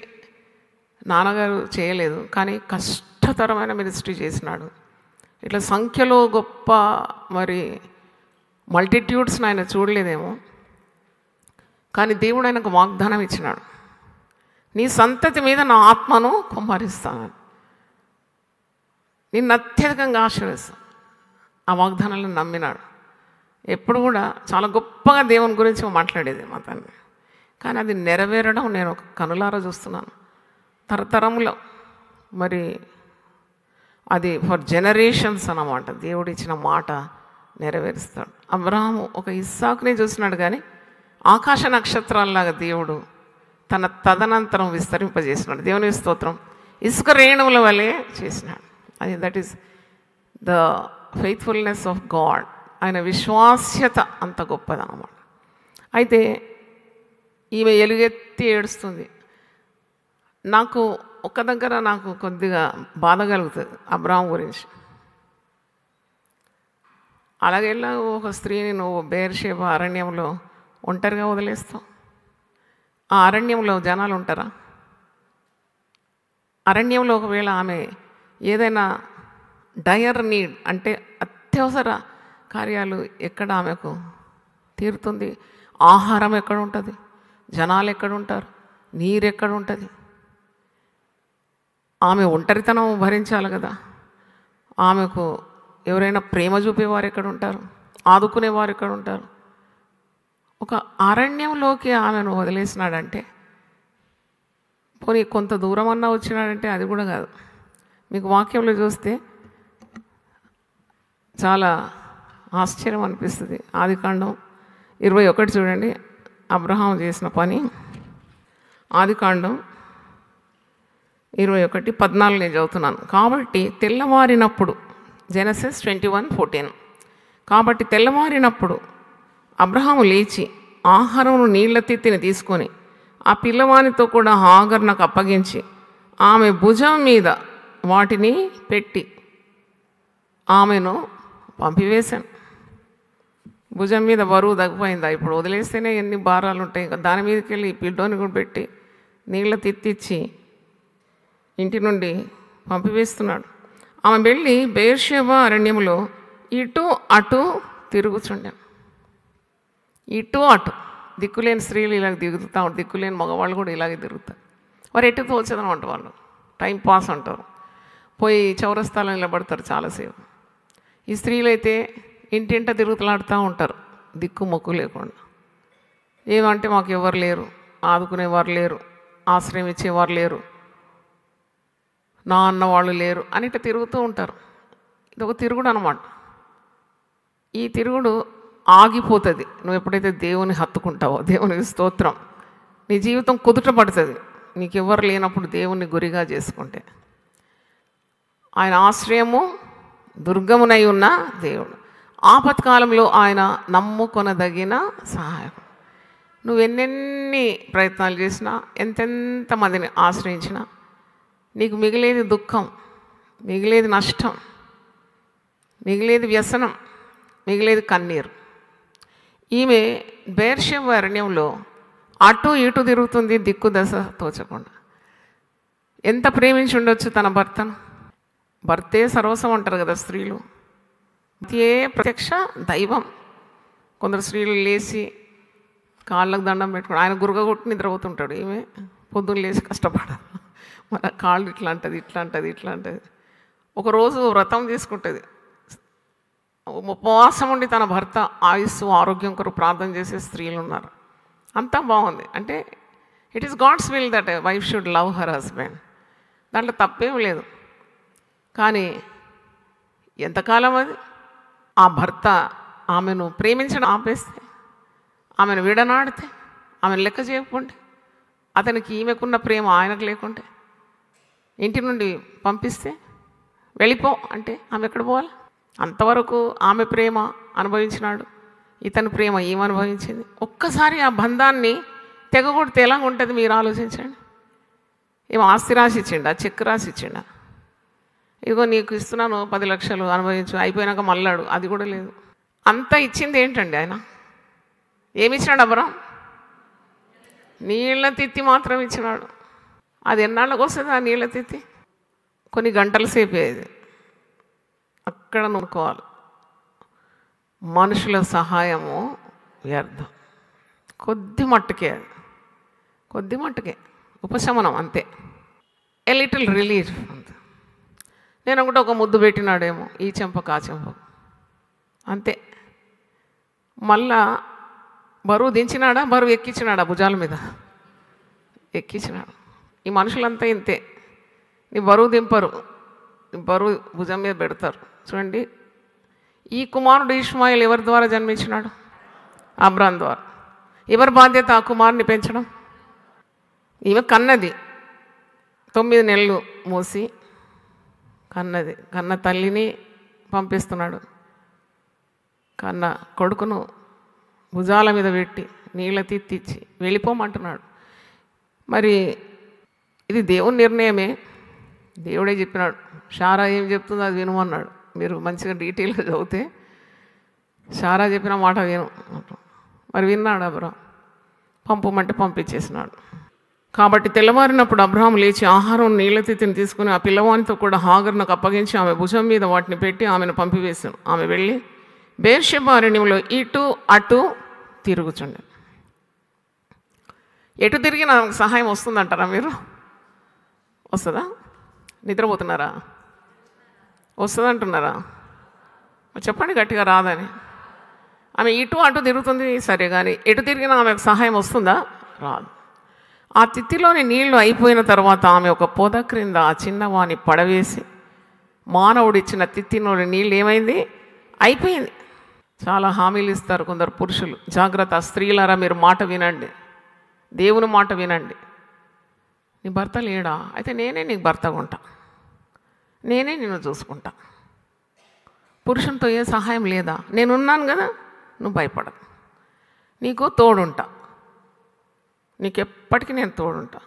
నాన్నగారు చేయలేదు, కానీ కష్టతరమైన మినిస్ట్రీ చేసినాడు. ఇట్లా సంఖ్యలో గొప్ప మరి మల్టిట్యూడ్స్ని ఆయన చూడలేదేమో, కానీ దేవుడు ఆయనకు వాగ్దానం ఇచ్చినాడు, నీ సంతతి మీద నా ఆత్మను కుమ్మరిస్తాను, నిన్ను అత్యధికంగా ఆశీర్వదిస్తాను. ఆ వాగ్దానాలను నమ్మినాడు. ఎప్పుడు కూడా చాలా గొప్పగా దేవుని గురించి మాట్లాడేది మా తండ్రి. కానీ అది నెరవేరడం నేను ఒక కనులారా చూస్తున్నాను. తరతరంలో మరి అది ఫర్ జనరేషన్స్ అన్నమాట. దేవుడు ఇచ్చిన మాట నెరవేరుస్తాడు. అబ్రహాము ఒక ఇస్సాకుని చూసినాడు, కానీ ఆకాశ నక్షత్రాల్లాగా దేవుడు తన తదనంతరం విస్తరింపజేసినాడు. దేవుని స్తోత్రం. ఇసుక రేణువుల వలె చేసినాడు. అది that is the faithfulness of God. ఆయన విశ్వాస్యత అంత గొప్పదన్నమాట. అయితే ఈమె ఎలుగెత్తి ఏడుస్తుంది. నాకు ఒక దగ్గర నాకు కొద్దిగా బాధ కలుగుతుంది అబ్రహాం గురించి. అలాగేలా ఒక స్త్రీని నువ్వు బెయేర్షెబా అరణ్యంలో ఒంటరిగా వదిలేస్తావు. ఆ అరణ్యంలో జనాలు ఉంటారా? అరణ్యంలో ఒకవేళ ఆమె ఏదైనా డయర్ నీడ్ అంటే అత్యవసర కార్యాలు ఎక్కడ ఆమెకు తీరుతుంది? ఆహారం ఎక్కడ ఉంటుంది? జనాలు ఎక్కడ ఉంటారు? నీరు ఎక్కడ ఉంటుంది? ఆమె ఒంటరితనం భరించాలి కదా. ఆమెకు ఎవరైనా ప్రేమ చూపేవారు ఎక్కడ ఉంటారు? ఆదుకునేవారు ఎక్కడ ఉంటారు? ఒక అరణ్యంలోకి ఆమెను వదిలేసినాడంటే, పోనీ కొంత దూరం అన్నా వచ్చినాడంటే అది కూడా కాదు. మీకు వాక్యంలో చూస్తే చాలా ఆశ్చర్యం అనిపిస్తుంది. ఆదికాండం 21 చూడండి, అబ్రహాం చేసిన పని. ఆదికాండం 21:14 నేను చదువుతున్నాను. కాబట్టి తెల్లవారినప్పుడు, జెనసిస్ 21:14. కాబట్టి తెల్లవారినప్పుడు అబ్రహాము లేచి ఆహారమును నీళ్ల తిత్తిని తీసుకొని ఆ పిల్లవానితో కూడా హాగర్నకు అప్పగించి ఆమె భుజం మీద వాటిని పెట్టి ఆమెను పంపివేశాను. భుజం మీద బరువు తగ్గిపోయిందా? ఇప్పుడు వదిలేస్తేనే ఎన్ని భారాలు ఉంటాయి. ఇంకా దాని మీదకి వెళ్ళి పిల్లోని కూడా పెట్టి నీళ్ళ తిత్తిచ్చి ఇంటి నుండి పంపివేస్తున్నాడు. ఆమె వెళ్ళి బెయేర్షెబా అరణ్యంలో ఇటు అటు తిరుగుచుండాను. ఇటు అటు దిక్కులేని స్త్రీలు ఇలాగ తిరుగుతూ ఉంటారు, దిక్కులేని మగవాళ్ళు కూడా ఇలాగే తిరుగుతారు. వారు ఎటు తోచదనం అంట, వాళ్ళు టైం పాస్ అంటారు. పోయి చౌరస్తాలో నిలబడతారు చాలాసేపు. ఈ స్త్రీలు అయితే ఇంటింట తిరుగుతలాడుతూ ఉంటారు దిక్కు మొక్కు లేకుండా. ఏమంటే మాకు ఎవరు లేరు, ఆదుకునేవారు లేరు, ఆశ్రయం ఇచ్చేవారు లేరు, నా అన్నవాళ్ళు లేరు అని ఇట్లా తిరుగుతూ ఉంటారు. ఇది ఒక తిరుగుడు అనమాట. ఈ తిరుగుడు ఆగిపోతుంది నువ్వు ఎప్పుడైతే దేవుని హత్తుకుంటావో. దేవునికి స్తోత్రం. నీ జీవితం కుదుట పడుతుంది నీకెవ్వరు లేనప్పుడు దేవుని గురిగా చేసుకుంటే. ఆయన ఆశ్రయము దుర్గమునై ఉన్న దేవుడు, ఆపత్కాలంలో ఆయన నమ్ముకొనదగిన సహాయం. నువ్వు ఎన్నెన్ని ప్రయత్నాలు చేసినా, ఎంతెంత మందిని ఆశ్రయించినా నీకు మిగిలేది దుఃఖం, మిగిలేది నష్టం, మిగిలేది వ్యసనం, మిగిలేది కన్నీరు. ఈమె బెయేర్షెబా అరణ్యంలో అటు ఇటు తిరుగుతుంది దిక్కు దశ తోచకుండా. ఎంత ప్రేమించి ఉండొచ్చు తన భర్తను. భర్తే సర్వస్వం అంటారు కదా స్త్రీలు. భర్తే ప్రత్యక్ష దైవం. కొందరు స్త్రీలు లేచి కాళ్ళకు దండం పెట్టుకుని ఆయన గురుగ కొట్టి నిద్రపోతుంటాడు. ఈమె పొద్దున్న లేచి కష్టపడాలి, మన కాళ్ళు ఇట్లా అంటుంది, ఇట్లా అంటుంది, ఇట్లా అంటుంది. ఒకరోజు వ్రతం తీసుకుంటుంది, ఉపవాసం ఉండి తన భర్త ఆయుస్సు ఆరోగ్యం కొరకు ప్రార్థన చేసే స్త్రీలు ఉన్నారు. అంతా బాగుంది. అంటే it is God's will that a wife should love her husband. దాంట్లో తప్పేం లేదు. కానీ ఎంతకాలం అది? ఆ భర్త ఆమెను ప్రేమించడం ఆపేస్తే, ఆమెను విడనాడితే, ఆమెను లెక్క చేయకుంటే, అతనికి ఈమెకున్న ప్రేమ ఆయనకు లేకుంటే, ఇంటి నుండి పంపిస్తే, వెళ్ళిపో అంటే ఆమె ఎక్కడ పోవాలి? అంతవరకు ఆమె ప్రేమ అనుభవించినాడు, ఇతని ప్రేమ ఏమి అనుభవించింది. ఒక్కసారి ఆ బంధాన్ని తెగగొడితే ఎలా ఉంటుంది మీరు ఆలోచించండి. ఏమో ఆస్తి రాసి ఇచ్చిండా, చెక్ రాసి ఇచ్చిండా, ఇదిగో నీకు ఇస్తున్నాను 10 లక్షలు అనుభవించు, అయిపోయినాక మళ్ళాడు, అది కూడా లేదు. అంతా ఇచ్చింది ఏంటండి ఆయన? ఏమి ఇచ్చినాడు అబ్రహాం? నీళ్ళ తిత్తి మాత్రం ఇచ్చినాడు. అది ఎన్నాళ్ళకి వస్తుంది ఆ నీళ్ళ తిత్తి? కొన్ని గంటల సేపేది. అక్కడ నూరుకోవాలి. మనుషుల సహాయము వ్యర్థం. కొద్ది మట్టుకే, అది కొద్ది మట్టుకే ఉపశమనం, అంతే. ఏ లిటిల్ రిలీఫ్ అంతే. నేను ఒకటి ఒక ముద్దు పెట్టినాడేమో ఈ చెంపకు ఆ చెంపకు, అంతే. మళ్ళా బరువు దించినాడా, బరువు ఎక్కించినాడా? భుజాల మీద ఎక్కించినాడు. ఈ మనుషులంతా ఇంతే. నీ బరువు దింపరు, బరువు భుజం మీద పెడతారు. చూడండి, ఈ కుమారుడు ఇష్మాయిల్ ఎవరి ద్వారా జన్మించినాడు? అబ్రాం ద్వారా. ఎవరి బాధ్యత ఆ కుమారుని పెంచడం? ఈమె కన్నది, 9 నెలలు మోసి కన్నది. కన్న తల్లిని పంపిస్తున్నాడు, కన్న కొడుకును భుజాల మీద పెట్టి నీళ్ళ తిత్తిచ్చి వెళ్ళిపోమంటున్నాడు. మరి ఇది దేవుని నిర్ణయమే. దేవుడే చెప్పినాడు. షారా ఏం చెప్తుందో అది వినమన్నాడు. మీరు మంచిగా డీటెయిల్గా చదివితే షారా చెప్పిన మాట విను. మరి విన్నాడు అబ్రహాం. పంపమంటే పంపించేసినాడు. కాబట్టి తెల్లవారినప్పుడు అబ్రహాం లేచి ఆహారం నీళ్ళ తిత్తిని తీసుకుని ఆ పిల్లవానితో కూడా హాగర్నకు అప్పగించి ఆమె భుజం మీద వాటిని పెట్టి ఆమెను పంపివేశాను. ఆమె వెళ్ళి బెయేర్షెబా అరణ్యంలో ఇటు అటు తిరుగుచుండే. ఎటు తిరిగి నాకు సహాయం వస్తుందంటారా మీరు? వస్తుందా? నిద్రపోతున్నారా? వస్తుందంటున్నారా? చెప్పండి గట్టిగా రాదని. ఆమె ఇటు అటు తిరుగుతుంది సరే, కానీ ఎటు తిరిగినా ఆమెకు సహాయం వస్తుందా? రాదు. ఆ తిత్తిలోని నీళ్లు అయిపోయిన తర్వాత ఆమె ఒక పొద క్రింద ఆ చిన్నవాణి పడవేసి, మానవుడిచ్చిన తిత్తిలోని నీళ్ళు ఏమైంది? అయిపోయింది. చాలా హామీలు ఇస్తారు కొందరు పురుషులు. జాగ్రత్త స్త్రీలారా, మీరు మాట వినండి, దేవుని మాట వినండి. నీ భర్త లేడా? అయితే నేనే నీకు భర్తగా ఉంటా, నేనే నిన్ను చూసుకుంటా. పురుషునితో ఏ సహాయం లేదా? నేనున్నాను కదా, నువ్వు భయపడదు, నీకు తోడుంటా, నీకు ఎప్పటికీ నేను తోడుంటా.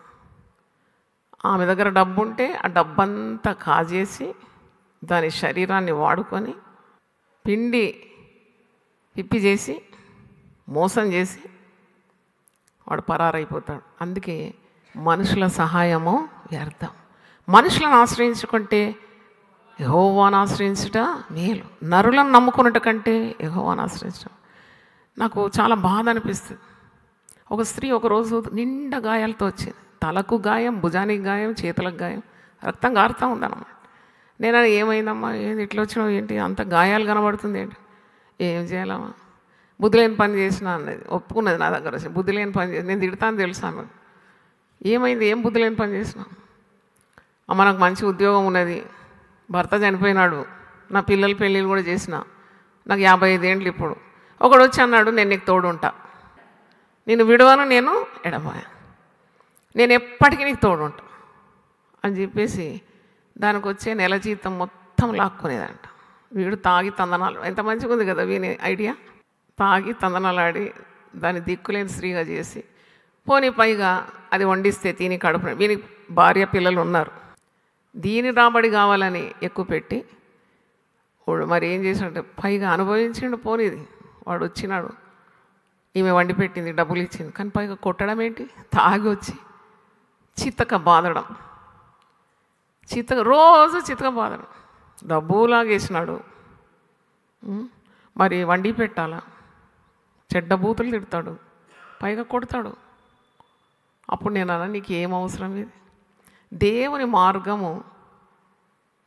ఆమె దగ్గర డబ్బు ఉంటే ఆ డబ్బంతా కాజేసి దాని శరీరాన్ని వాడుకొని పిండి పిప్పి చేసి మోసం చేసి వాడు పరారైపోతాడు. అందుకే మనుషుల సహాయము వ్యర్థం. మనుషులను ఆశ్రయించుకుంటే యెహోవాను ఆశ్రయించుట మేలు. నరులను నమ్ముకున్నట కంటే యెహోవాను ఆశ్రయించడం. నాకు చాలా బాధ అనిపిస్తుంది. ఒక స్త్రీ ఒకరోజు నిండా గాయాలతో వచ్చింది. తలకు గాయం, భుజానికి గాయం, చేతులకు గాయం, రక్తం గారుతూ ఉందన్నమాట. నేను ఏమైందమ్మా, ఏంది ఇట్లా వచ్చినావు, ఏంటి అంత గాయాలు కనబడుతుంది ఏంటి? ఏం చేయాలమ్మా, బుద్ధి లేని పని చేసినా అన్నది. ఒప్పుకున్నది నా దగ్గర వచ్చి. బుద్ధి లేని పని చేసి నేను తిడతాను తెలుసా ఆమె. ఏమైంది, ఏం బుద్ధి లేని పని చేసినా? అమ్మ నాకు మంచి ఉద్యోగం ఉన్నది, భర్త చనిపోయినాడు, నా పిల్లల పెళ్ళిళ్ళు కూడా చేసిన, నాకు 55 ఏండ్లు ఇప్పుడు. ఒకడు వచ్చి అన్నాడు, నేను నీకు తోడు ఉంటా, నేను విడవను, నేను ఎడబాయ, నేను ఎప్పటికీ నీకు తోడు ఉంటా అని చెప్పేసి దానికి వచ్చే నెల జీతం మొత్తం లాక్కునేదంట. వీడు తాగి తందనాలు, ఎంత మంచిగా ఉంది కదా వీని ఐడియా. తాగి తందనాలాడి దాన్ని దిక్కులేని స్త్రీగా చేసి, పోనీ పైగా అది వండిస్తే తిని కడుపు, వీనికి భార్య పిల్లలు ఉన్నారు, దీని రాబడి కావాలని ఎక్కువ పెట్టి వాడు మరి ఏం చేసినట్టు పైగా అనుభవించిండు. పోనీది వాడు వచ్చినాడు, ఈమె వండి పెట్టింది, డబ్బులు ఇచ్చింది, కానీ పైగా కొట్టడం ఏంటి? తాగి వచ్చి చితక బాధడం, రోజు చితక బాధడం, డబ్బులాగేసినాడు. మరి వండి పెట్టాలా, చెడ్డ బూతులు తిడతాడు, పైగా కొడతాడు. అప్పుడు నేను అన్నా, నీకు ఏం అవసరం ఇది? దేవుని మార్గము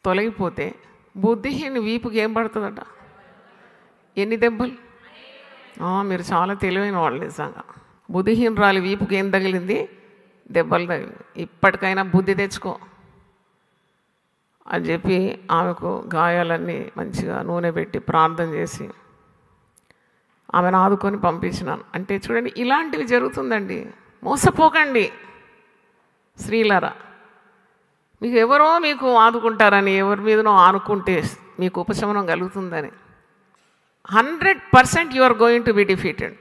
తొలగిపోతే బుద్ధిహీని వీపుకి ఏం పడుతుందట? ఎన్ని దెబ్బలు? మీరు చాలా తెలివైన వాళ్ళు నిజంగా. బుద్ధిహీనరాలి వీపుకి ఏం తగిలింది? దెబ్బలు తగిలింది. ఇప్పటికైనా బుద్ధి తెచ్చుకో అని చెప్పి ఆమెకు గాయాలన్నీ మంచిగా నూనె పెట్టి ప్రార్థన చేసి ఆమెను ఆదుకొని పంపించినాను. అంటే చూడండి, ఇలాంటివి జరుగుతుందండి. మోసపోకండి స్త్రీలారా. మీకు ఎవరో మీకు ఆదుకుంటారని, ఎవరి మీదనో ఆనుకుంటే మీకు ఉపశమనం కలుగుతుందని. 100% you are going to be defeated.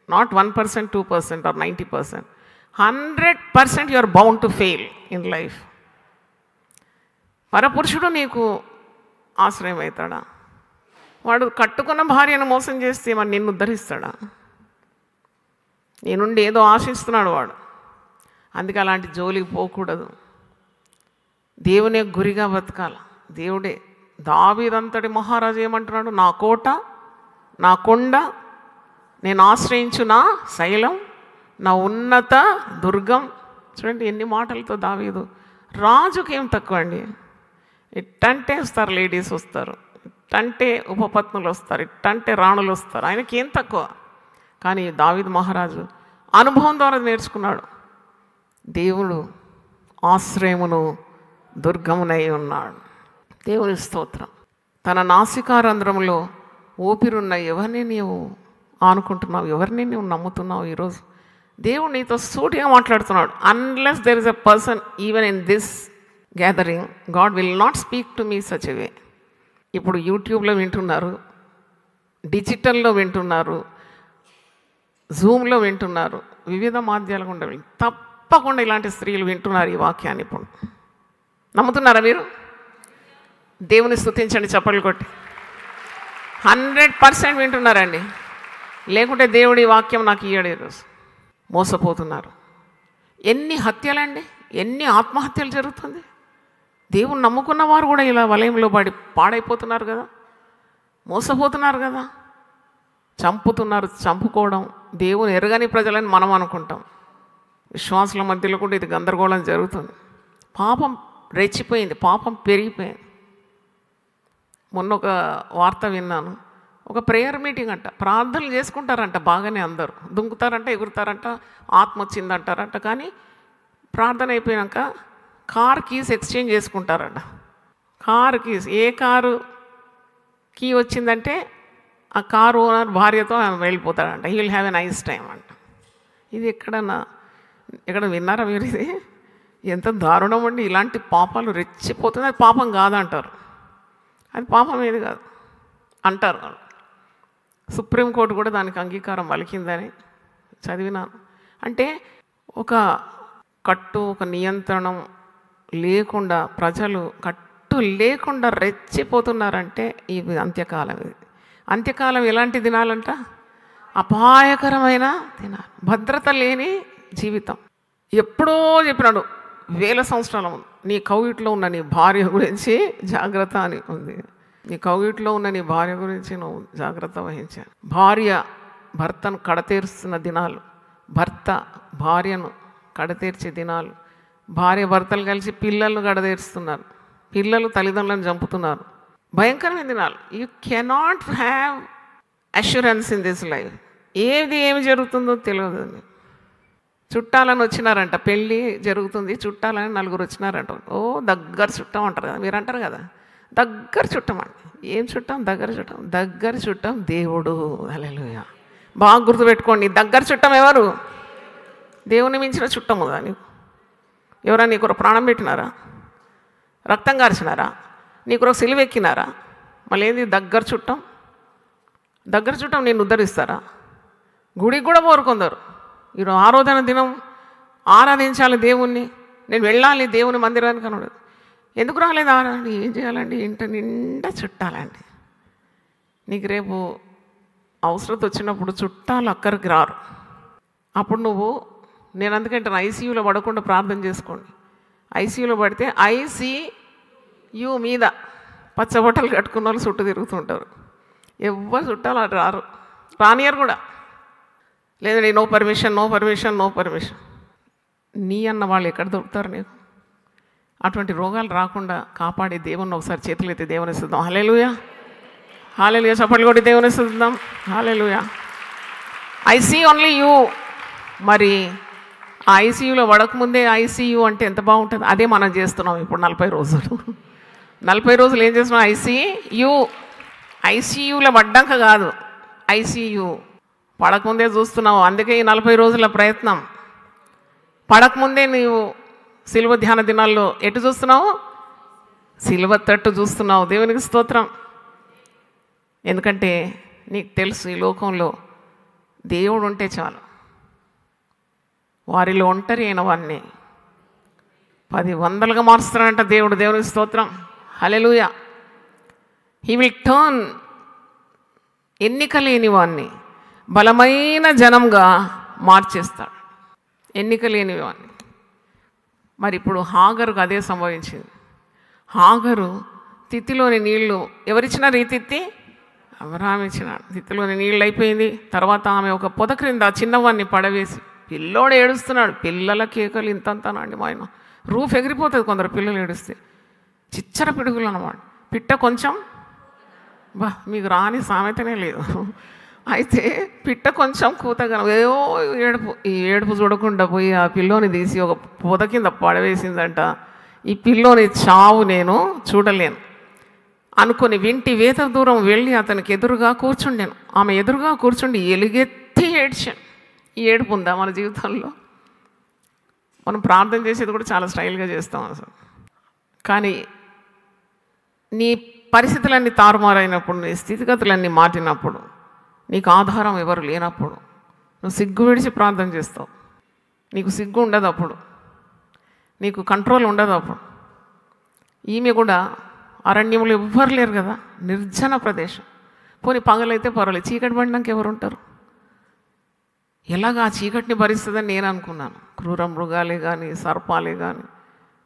Not 1%, 2% or 90%. 100% you are bound to fail in life. పరపురుషుడు నీకు ఆశ్రయం అవుతాడా? వాడు కట్టుకున్న భార్యను మోసం చేస్తే మరి నిన్ను ఉద్ధరిస్తాడా? నీ నుండి ఏదో ఆశిస్తున్నాడు వాడు. అందుకే అలాంటి జోలికి పోకూడదు. దేవునే గురిగా బతకాల. దేవుడే. దావీదంతటి మహారాజు ఏమంటున్నాడు? నా కోట, నా కొండ, నేను ఆశ్రయించు నా శైలం, నా ఉన్నత దుర్గం. చూడండి ఎన్ని మాటలతో దావీదు. రాజుకి ఏం తక్కువ అండి? ఇట్టంటే వస్తారు, లేడీస్ వస్తారు, ఇట్టంటే ఉపపత్నులు వస్తారు, ఇట్టంటే రాణులు వస్తారు, ఆయనకి ఏం తక్కువ? కానీ దావీదు మహారాజు అనుభవం ద్వారా నేర్చుకున్నాడు. దేవుడు ఆశ్రయమును దుర్గమునై ఉన్నాడు. దేవుని స్తోత్రం. తన నాసికారంధ్రంలో ఊపిరున్న ఎవరిని నీవు ఆనుకుంటున్నావు? ఎవరిని నీవు నమ్ముతున్నావు? ఈరోజు దేవుడు నీతో సూటిగా మాట్లాడుతున్నాడు. Unless there is a person even in this gathering, God will not speak to me such a way. ఇప్పుడు యూట్యూబ్లో వింటున్నారు, డిజిటల్లో వింటున్నారు, జూమ్లో వింటున్నారు, వివిధ మాధ్యాలు గుండా తప్పకుండా ఇలాంటి స్త్రీలు వింటున్నారు ఈ వాక్యాన్ని. ఇప్పుడు నమ్ముతున్నారా మీరు? దేవుని స్తుతించండి చప్పట్లు కొట్టి. 100% వింటున్నారండి. లేకుంటే దేవుడి వాక్యం నాకు ఇయ్యడు. ఈరోజు మోసపోతున్నారు. ఎన్ని హత్యలండి, ఎన్ని ఆత్మహత్యలు జరుగుతుంది. దేవుని నమ్ముకున్న వారు కూడా ఇలా వలయంలో పాడైపోతున్నారు కదా. మోసపోతున్నారు కదా, చంపుతున్నారు. చంపుకోవడం దేవుని ఎరగని ప్రజలని మనం అనుకుంటాం. విశ్వాసుల మధ్యలో కూడా ఇది గందరగోళం జరుగుతుంది. పాపం రెచ్చిపోయింది, పాపం పెరిగిపోయింది. మొన్న ఒక వార్త విన్నాను. ఒక ప్రేయర్ మీటింగ్ అంట, ప్రార్థనలు చేసుకుంటారంట బాగానే, అందరూ దుంకుతారంట, ఎగురుతారంట, ఆత్మ వచ్చిందంటారంట. కానీ ప్రార్థన అయిపోయాక కార్ కీస్ ఎక్స్చేంజ్ చేసుకుంటారంట. కార్ కీస్, ఏ కారు కీ వచ్చిందంటే ఆ కారు ఓనర్ భార్యతో ఆయన వెళ్ళిపోతాడంట. He will have a nice time అంట. ఇది ఎక్కడ విన్నారా మీరు? ఇది ఎంత దారుణం అండి. ఇలాంటి పాపాలు రెచ్చిపోతుంది. అది పాపం కాదంటారు, అది పాపం ఏది కాదు అంటారు. సుప్రీంకోర్టు కూడా దానికి అంగీకారం పలికిందని చదివినాను. అంటే ఒక కట్టు, ఒక నియంత్రణం లేకుండా, ప్రజలు కట్టు లేకుండా రెచ్చిపోతున్నారంటే ఇది అంత్యకాలం. ఇది అంత్యకాలం. ఎలాంటి దినాలంట? అపాయకరమైన దినాలు, భద్రత లేని జీవితం. ఎప్పుడో చెప్పినాడు, 1000 సంవత్సరాల ముందు, నీ కౌగిట్లో ఉన్న నీ భార్య గురించి జాగ్రత్త అని ఉంది. నీ కౌగిట్లో ఉన్న నీ భార్య గురించి నువ్వు జాగ్రత్త వహించాను. భార్య భర్తను కడతీరుస్తున్న దినాలు, భర్త భార్యను కడతీర్చే దినాలు, భార్య భర్తలు కలిసి పిల్లలను కడతీరుస్తున్నారు, పిల్లలు తల్లిదండ్రులను చంపుతున్నారు. భయంకరమైన దినాలు. You cannot have assurance in this life. ఏమి జరుగుతుందో తెలియదు. చుట్టాలని వచ్చినారంట, పెళ్ళి జరుగుతుంది, చుట్టాలని 4 వచ్చినారంట. ఓ దగ్గర చుట్టం అంటారు కదా, మీరు అంటారు కదా, దగ్గర చుట్టం అండి. ఏం చుట్టం? దగ్గర చుట్టం దేవుడు. హల్లెలూయా. బాగా గుర్తుపెట్టుకోండి, దగ్గర చుట్టం ఎవరు? దేవుని మించిన చుట్టం కదా నీకు. ఎవరైనా నీకు ప్రాణం పెట్టినారా? రక్తం కార్చినారా? నీకు సిలువ ఎక్కినారా? మళ్ళీ ఏంది దగ్గర చుట్టం? దగ్గర చుట్టం నేను ఉద్ధరిస్తారా? గుడికి కూడా కోరుకుందరు. ఈరోజు ఆరాధన దినం, ఆరాధించాలి దేవుణ్ణి, నేను వెళ్ళాలి దేవుని మందిరానికి అన్నాడు. ఎందుకు రాలేదు ఆరాధన? ఏం చేయాలండి? ఇంటి నిండా చుట్టాలండి. నీకు రేపు అవసరం వచ్చినప్పుడు చుట్టాలు అక్కడికి రారు. అప్పుడు నువ్వు, నేను అందుకంటే ఐసీయూలో పడకుండా ప్రార్థన చేసుకోండి. ఐసీయూలో పడితే ఐసీయూ మీద పచ్చబట్టలు కట్టుకున్న వాళ్ళు చుట్టూ తిరుగుతుంటారు. ఎవ్వరు చుట్టాలు అటు రారు, రానియరు కూడా. లేదండి నో పర్మిషన్. నీ అన్న వాళ్ళు ఎక్కడ దొరుకుతారు నీకు? అటువంటి రోగాలు రాకుండా కాపాడే దేవుణ్ణి ఒకసారి చేతులెత్తి దేవుని స్తుతిద్దాం. హల్లెలూయా, హల్లెలూయా. చప్పట్లు కొట్టి దేవుని స్తుతిద్దాం. Hallelujah. I see only you. మరి ఆ ఐసీయూలో పడకముందే ఐసీయూ అంటే ఎంత బాగుంటుంది. అదే మనం చేస్తున్నాం ఇప్పుడు 40 రోజులు. 40 రోజులు ఏం చేస్తున్నాం? ఐసీయూలో పడ్డాక కాదు, ఐసీయూ పడకముందే చూస్తున్నావు. అందుకే ఈ 40 రోజుల ప్రయత్నం. పడకముందే నీవు సిలువ ధ్యాన దినాల్లో ఎటు చూస్తున్నావు? సిలువ తట్టు చూస్తున్నావు. దేవునికి స్తోత్రం. ఎందుకంటే నీకు తెలుసు, ఈ లోకంలో దేవుడు ఉంటే చాలు. వారిలో ఒంటరి అయిన వారిని 10 వందలుగా మారుస్తాడంట దేవుడు. దేవునికి స్తోత్రం. హల్లెలూయా. హీ విల్ టర్న్ ఎన్నిక లేని వాడిని బలమైన జనంగా మార్చేస్తాడు. ఎన్నిక లేని వాడిని. మరి ఇప్పుడు హాగరుకు అదే సంభవించింది. హాగరు తిత్తిలోని నీళ్లు ఎవరిచ్చినారు? ఈ తిత్తి అబ్రహాము ఇచ్చినాడు. తిత్తిలోని నీళ్ళు అయిపోయింది. తర్వాత ఆమె ఒక పొద క్రింద చిన్నవాడిని పడవేసి, పిల్లోడు ఏడుస్తున్నాడు. పిల్లల కేకలు ఇంతంతానండి. మా ఆయన రూఫ్ ఎగిరిపోతుంది కొందరు పిల్లలు ఏడుస్తే. చిచ్చర పిడుగులు అన్నమాట. పిట్ట కొంచెం మీకు రాని సామెతనే లేదు. అయితే పిట్ట కొంచెం కూతగా ఏవో ఏడుపు. ఈ ఏడుపు చూడకుండా పోయి ఆ పిల్లోని తీసి ఒక పొద కింద పడవేసిందంట. ఈ పిల్లోని చావు నేను చూడలేను అనుకుని వింటి వేత దూరం వెళ్ళి అతనికి ఎదురుగా కూర్చుండాను. ఆమె ఎదురుగా కూర్చుండి ఎలుగెత్తి ఏడ్చాను. ఈ ఏడుపు ఉందా మన జీవితంలో? మనం ప్రార్థన చేసేది కూడా చాలా స్టైల్గా చేస్తాం అసలు. కానీ నీ పరిస్థితులన్నీ తారుమారైనప్పుడు, నీ స్థితిగతులన్నీ మారినప్పుడు, నీకు ఆధారం ఎవరు లేనప్పుడు నువ్వు సిగ్గు విడిచి ప్రార్థన చేస్తావు. నీకు సిగ్గు ఉండదు అప్పుడు, నీకు కంట్రోల్ ఉండదు అప్పుడు. ఈమె కూడా అరణ్యంలో ఎవ్వరు లేరు కదా, నిర్జన ప్రదేశం. పోనీ పగలైతే పర్వాలేదు, చీకటి పడినాక ఎవరు ఉంటారు? ఎలాగ ఆ చీకటిని భరిస్తుందని నేను అనుకున్నాను. క్రూర మృగాలే కానీ, సర్పాలే కానీ,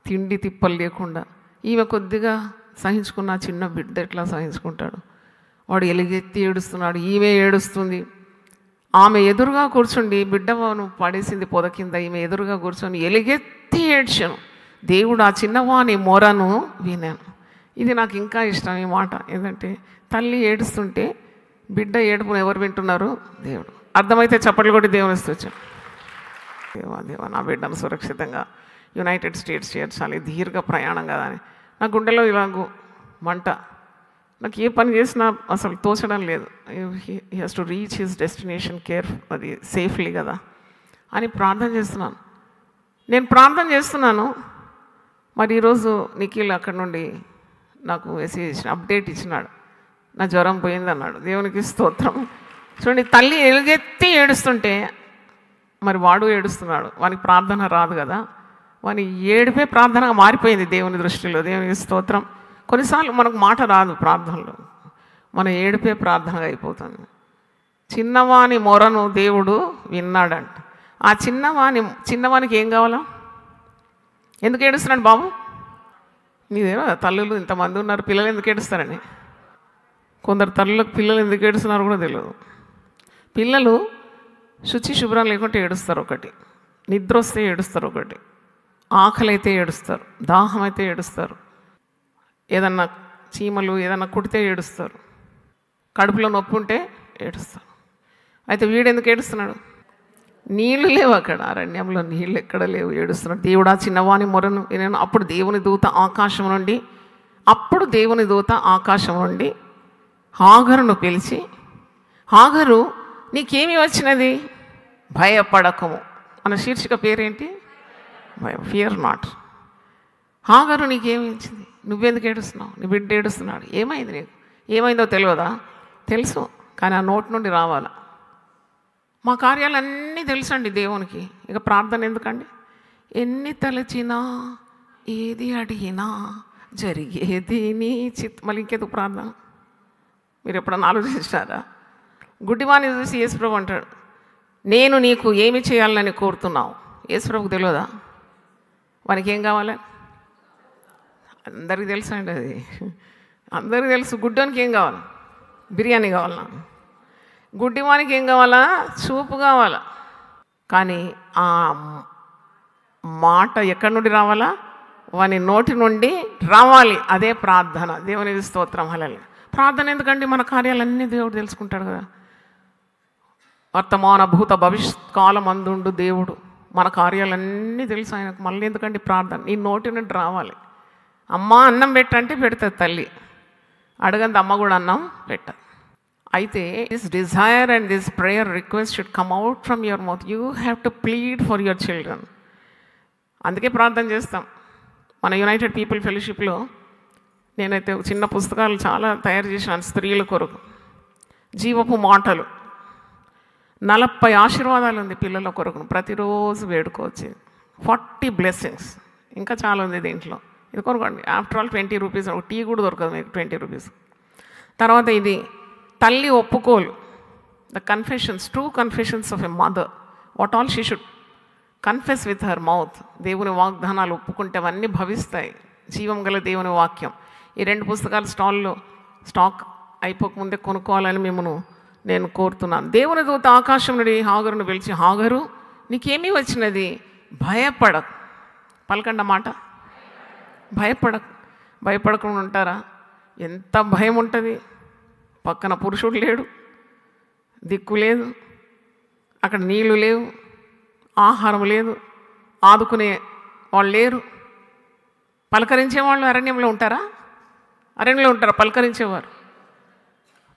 తిండి తిప్పలు లేకుండా. ఈమె కొద్దిగా సహించుకున్న చిన్న బిడ్డ ఎట్లా సహించుకుంటాడు? వాడు ఎలుగెత్తి ఏడుస్తున్నాడు, ఈమె ఏడుస్తుంది. ఆమె ఎదురుగా కూర్చుండి బిడ్డవాను పడేసింది పొద కింద, ఈమె ఎదురుగా కూర్చొని ఎలుగెత్తి ఏడ్చాను. దేవుడు ఆ చిన్నవాని మొరను వినాను. ఇది నాకు ఇంకా ఇష్టం ఈ మాట. ఏంటంటే తల్లి ఏడుస్తుంటే బిడ్డ ఏడుపును ఎవరు వింటున్నారు? దేవుడు. అర్థమైతే చప్పట్లు కొట్టి దేవుని స్తుతించండి. దేవా నా బిడ్డను సురక్షితంగా యునైటెడ్ స్టేట్స్ చేర్చాలి, దీర్ఘ ప్రయాణం కదా అని నా గుండెలో ఇలాగూ మంట. నాకు ఏ పని చేసినా అసలు తోచడం లేదు. He has to reach his destination అది సేఫ్లీ కదా అని ప్రార్థన చేస్తున్నాను. నేను ప్రార్థన చేస్తున్నాను. మరి ఈరోజు నిఖిల్ అక్కడి నుండి నాకు మెసేజ్ ఇచ్చిన అప్డేట్ ఇచ్చినాడు, నా జ్వరం పోయిందన్నాడు. దేవునికి స్తోత్రం. చూడండి, తల్లి ఎలుగెత్తి ఏడుస్తుంటే మరి వాడు ఏడుస్తున్నాడు. వానికి ప్రార్థన రాదు కదా, వాని ఏడిపే ప్రార్థనగా మారిపోయింది దేవుని దృష్టిలో. దేవునికి స్తోత్రం. కొన్నిసార్లు మనకు మాట రాదు ప్రార్థనలో, మన ఏడిపే ప్రార్థనగా అయిపోతుంది. చిన్నవాని మొరను దేవుడు విన్నాడంట. ఆ చిన్నవానికి ఏం కావాలా? ఎందుకు ఏడుస్తున్నాడు బాబు? నీదేమో తల్లులు ఇంతమంది ఉన్నారు, పిల్లలు ఎందుకు ఏడుస్తారని. కొందరు తల్లులకు పిల్లలు ఎందుకు ఏడుస్తున్నారు కూడా తెలియదు. పిల్లలు శుచి శుభ్రం లేకుంటే ఏడుస్తారు ఒకటి, నిద్ర వస్తే ఏడుస్తారు ఒకటి, ఆకలి అయితే ఏడుస్తారు, దాహం అయితే ఏడుస్తారు, ఏదన్నా చీమలు ఏదన్నా కుడితే ఏడుస్తారు, కడుపులో నొప్పి ఉంటే ఏడుస్తారు. అయితే వీడు ఎందుకు ఏడుస్తున్నాడు? నీళ్ళు లేవు అక్కడ, అరణ్యంలో నీళ్ళు ఎక్కడ లేవు, ఏడుస్తున్నాడు. దేవుడా చిన్నవాని మొరను వినను. అప్పుడు దేవుని దూత ఆకాశం నుండి హాగరును పిలిచి, హాగరు నీకేమి వచ్చినది? భయపడకము అన్న శీర్షిక పేరేంటి? Fear not. హాగరు నీకేమి వచ్చింది? నువ్వెందుకు ఏడుస్తున్నావు? నీ బిడ్డ ఏడుస్తున్నాడు, ఏమైంది నీకు? ఏమైందో తెలియదా? తెలుసు, కానీ ఆ నోటి నుండి రావాలా. మా కార్యాలన్నీ తెలుసండి దేవునికి, ఇక ప్రార్థన ఎందుకండి? ఎన్ని తలచినా ఏది అడిగినా జరిగేది నీ మళ్ళీ ఇంకెందుకు ప్రార్థన? మీరు ఎప్పుడన్నా ఆలోచించారా? గుడ్డివాణి చూసి యేసుప్రభు అంటాడు, నేను నీకు ఏమి చేయాలని కోరుతున్నావు? యేసుప్రభుకు తెలియదా వానికి ఏం కావాలి? అందరికీ తెలుసు అండి, అది అందరికీ తెలుసు. గుడ్డోనికి ఏం కావాలి? బిర్యానీ కావాలన్నా? గుడ్డివానికి ఏం కావాలా? చూపు కావాలా. కానీ ఆ మాట ఎక్కడి నుండి రావాలా? వాని నోటి నుండి రావాలి. అదే ప్రార్థన. దేవునికి స్తోత్రం. హల్లెలూయా. ప్రార్థన ఎందుకండి? మన కార్యాలన్నీ దేవుడు తెలుసుకుంటాడు కదా. వర్తమాన భూత భవిష్యత్ కాలం అందుండు దేవుడు, మన కార్యాలన్నీ తెలుసు ఆయనకు. మళ్ళీ ఎందుకండి ప్రార్థన? నీ నోటి నుండి రావాలి. అమ్మ అన్నం పెట్టంటే పెడుతుంది తల్లి, అడగంది అమ్మ కూడా అన్నం పెట్టదు. అయితే this desire and this prayer request should come out from your mouth. You have to plead for your children. అందుకే ప్రార్థన చేస్తాం. మన యునైటెడ్ పీపుల్ ఫెలోషిప్లో నేనైతే చిన్న పుస్తకాలు చాలా తయారు చేశాను స్త్రీల కొరకు. జీవపు మాటలు 40 ఆశీర్వాదాలు ఉంది పిల్లల కొరకు, ప్రతిరోజు వేడుకోవచ్చు. 40 బ్లెస్సింగ్స్, ఇంకా చాలా ఉంది దీంట్లో. ఇది కొనుక్కోండి. After all 20 rupees. ఒక టీ కూడా దొరకదు మీకు 20 రూపీస్. తర్వాత ఇది తల్లి ఒప్పుకోలు, the confessions, true confessions of a mother, what all she should confess with her mouth. దేవుని వాగ్దానాలు ఒప్పుకుంటే అవన్నీ భవిస్తాయి. జీవం గల దేవుని వాక్యం. ఈ 2 పుస్తకాలు స్టాక్ అయిపోకముందే కొనుక్కోవాలని నేను కోరుతున్నాను. దేవుని దూత ఆకాశం నుండి హాగరును పిలిచి, హాగరు నీకేమీ వచ్చినది? భయపడకు. పలకండి మాట, భయపడకుండా ఉంటారా? ఎంత భయం ఉంటుంది. పక్కన పురుషుడు లేడు, దిక్కు లేదు, అక్కడ నీళ్లు లేవు, ఆహారం లేదు, ఆదుకునే వాళ్ళు లేరు. పలకరించేవాళ్ళు అరణ్యంలో ఉంటారా? పలకరించేవారు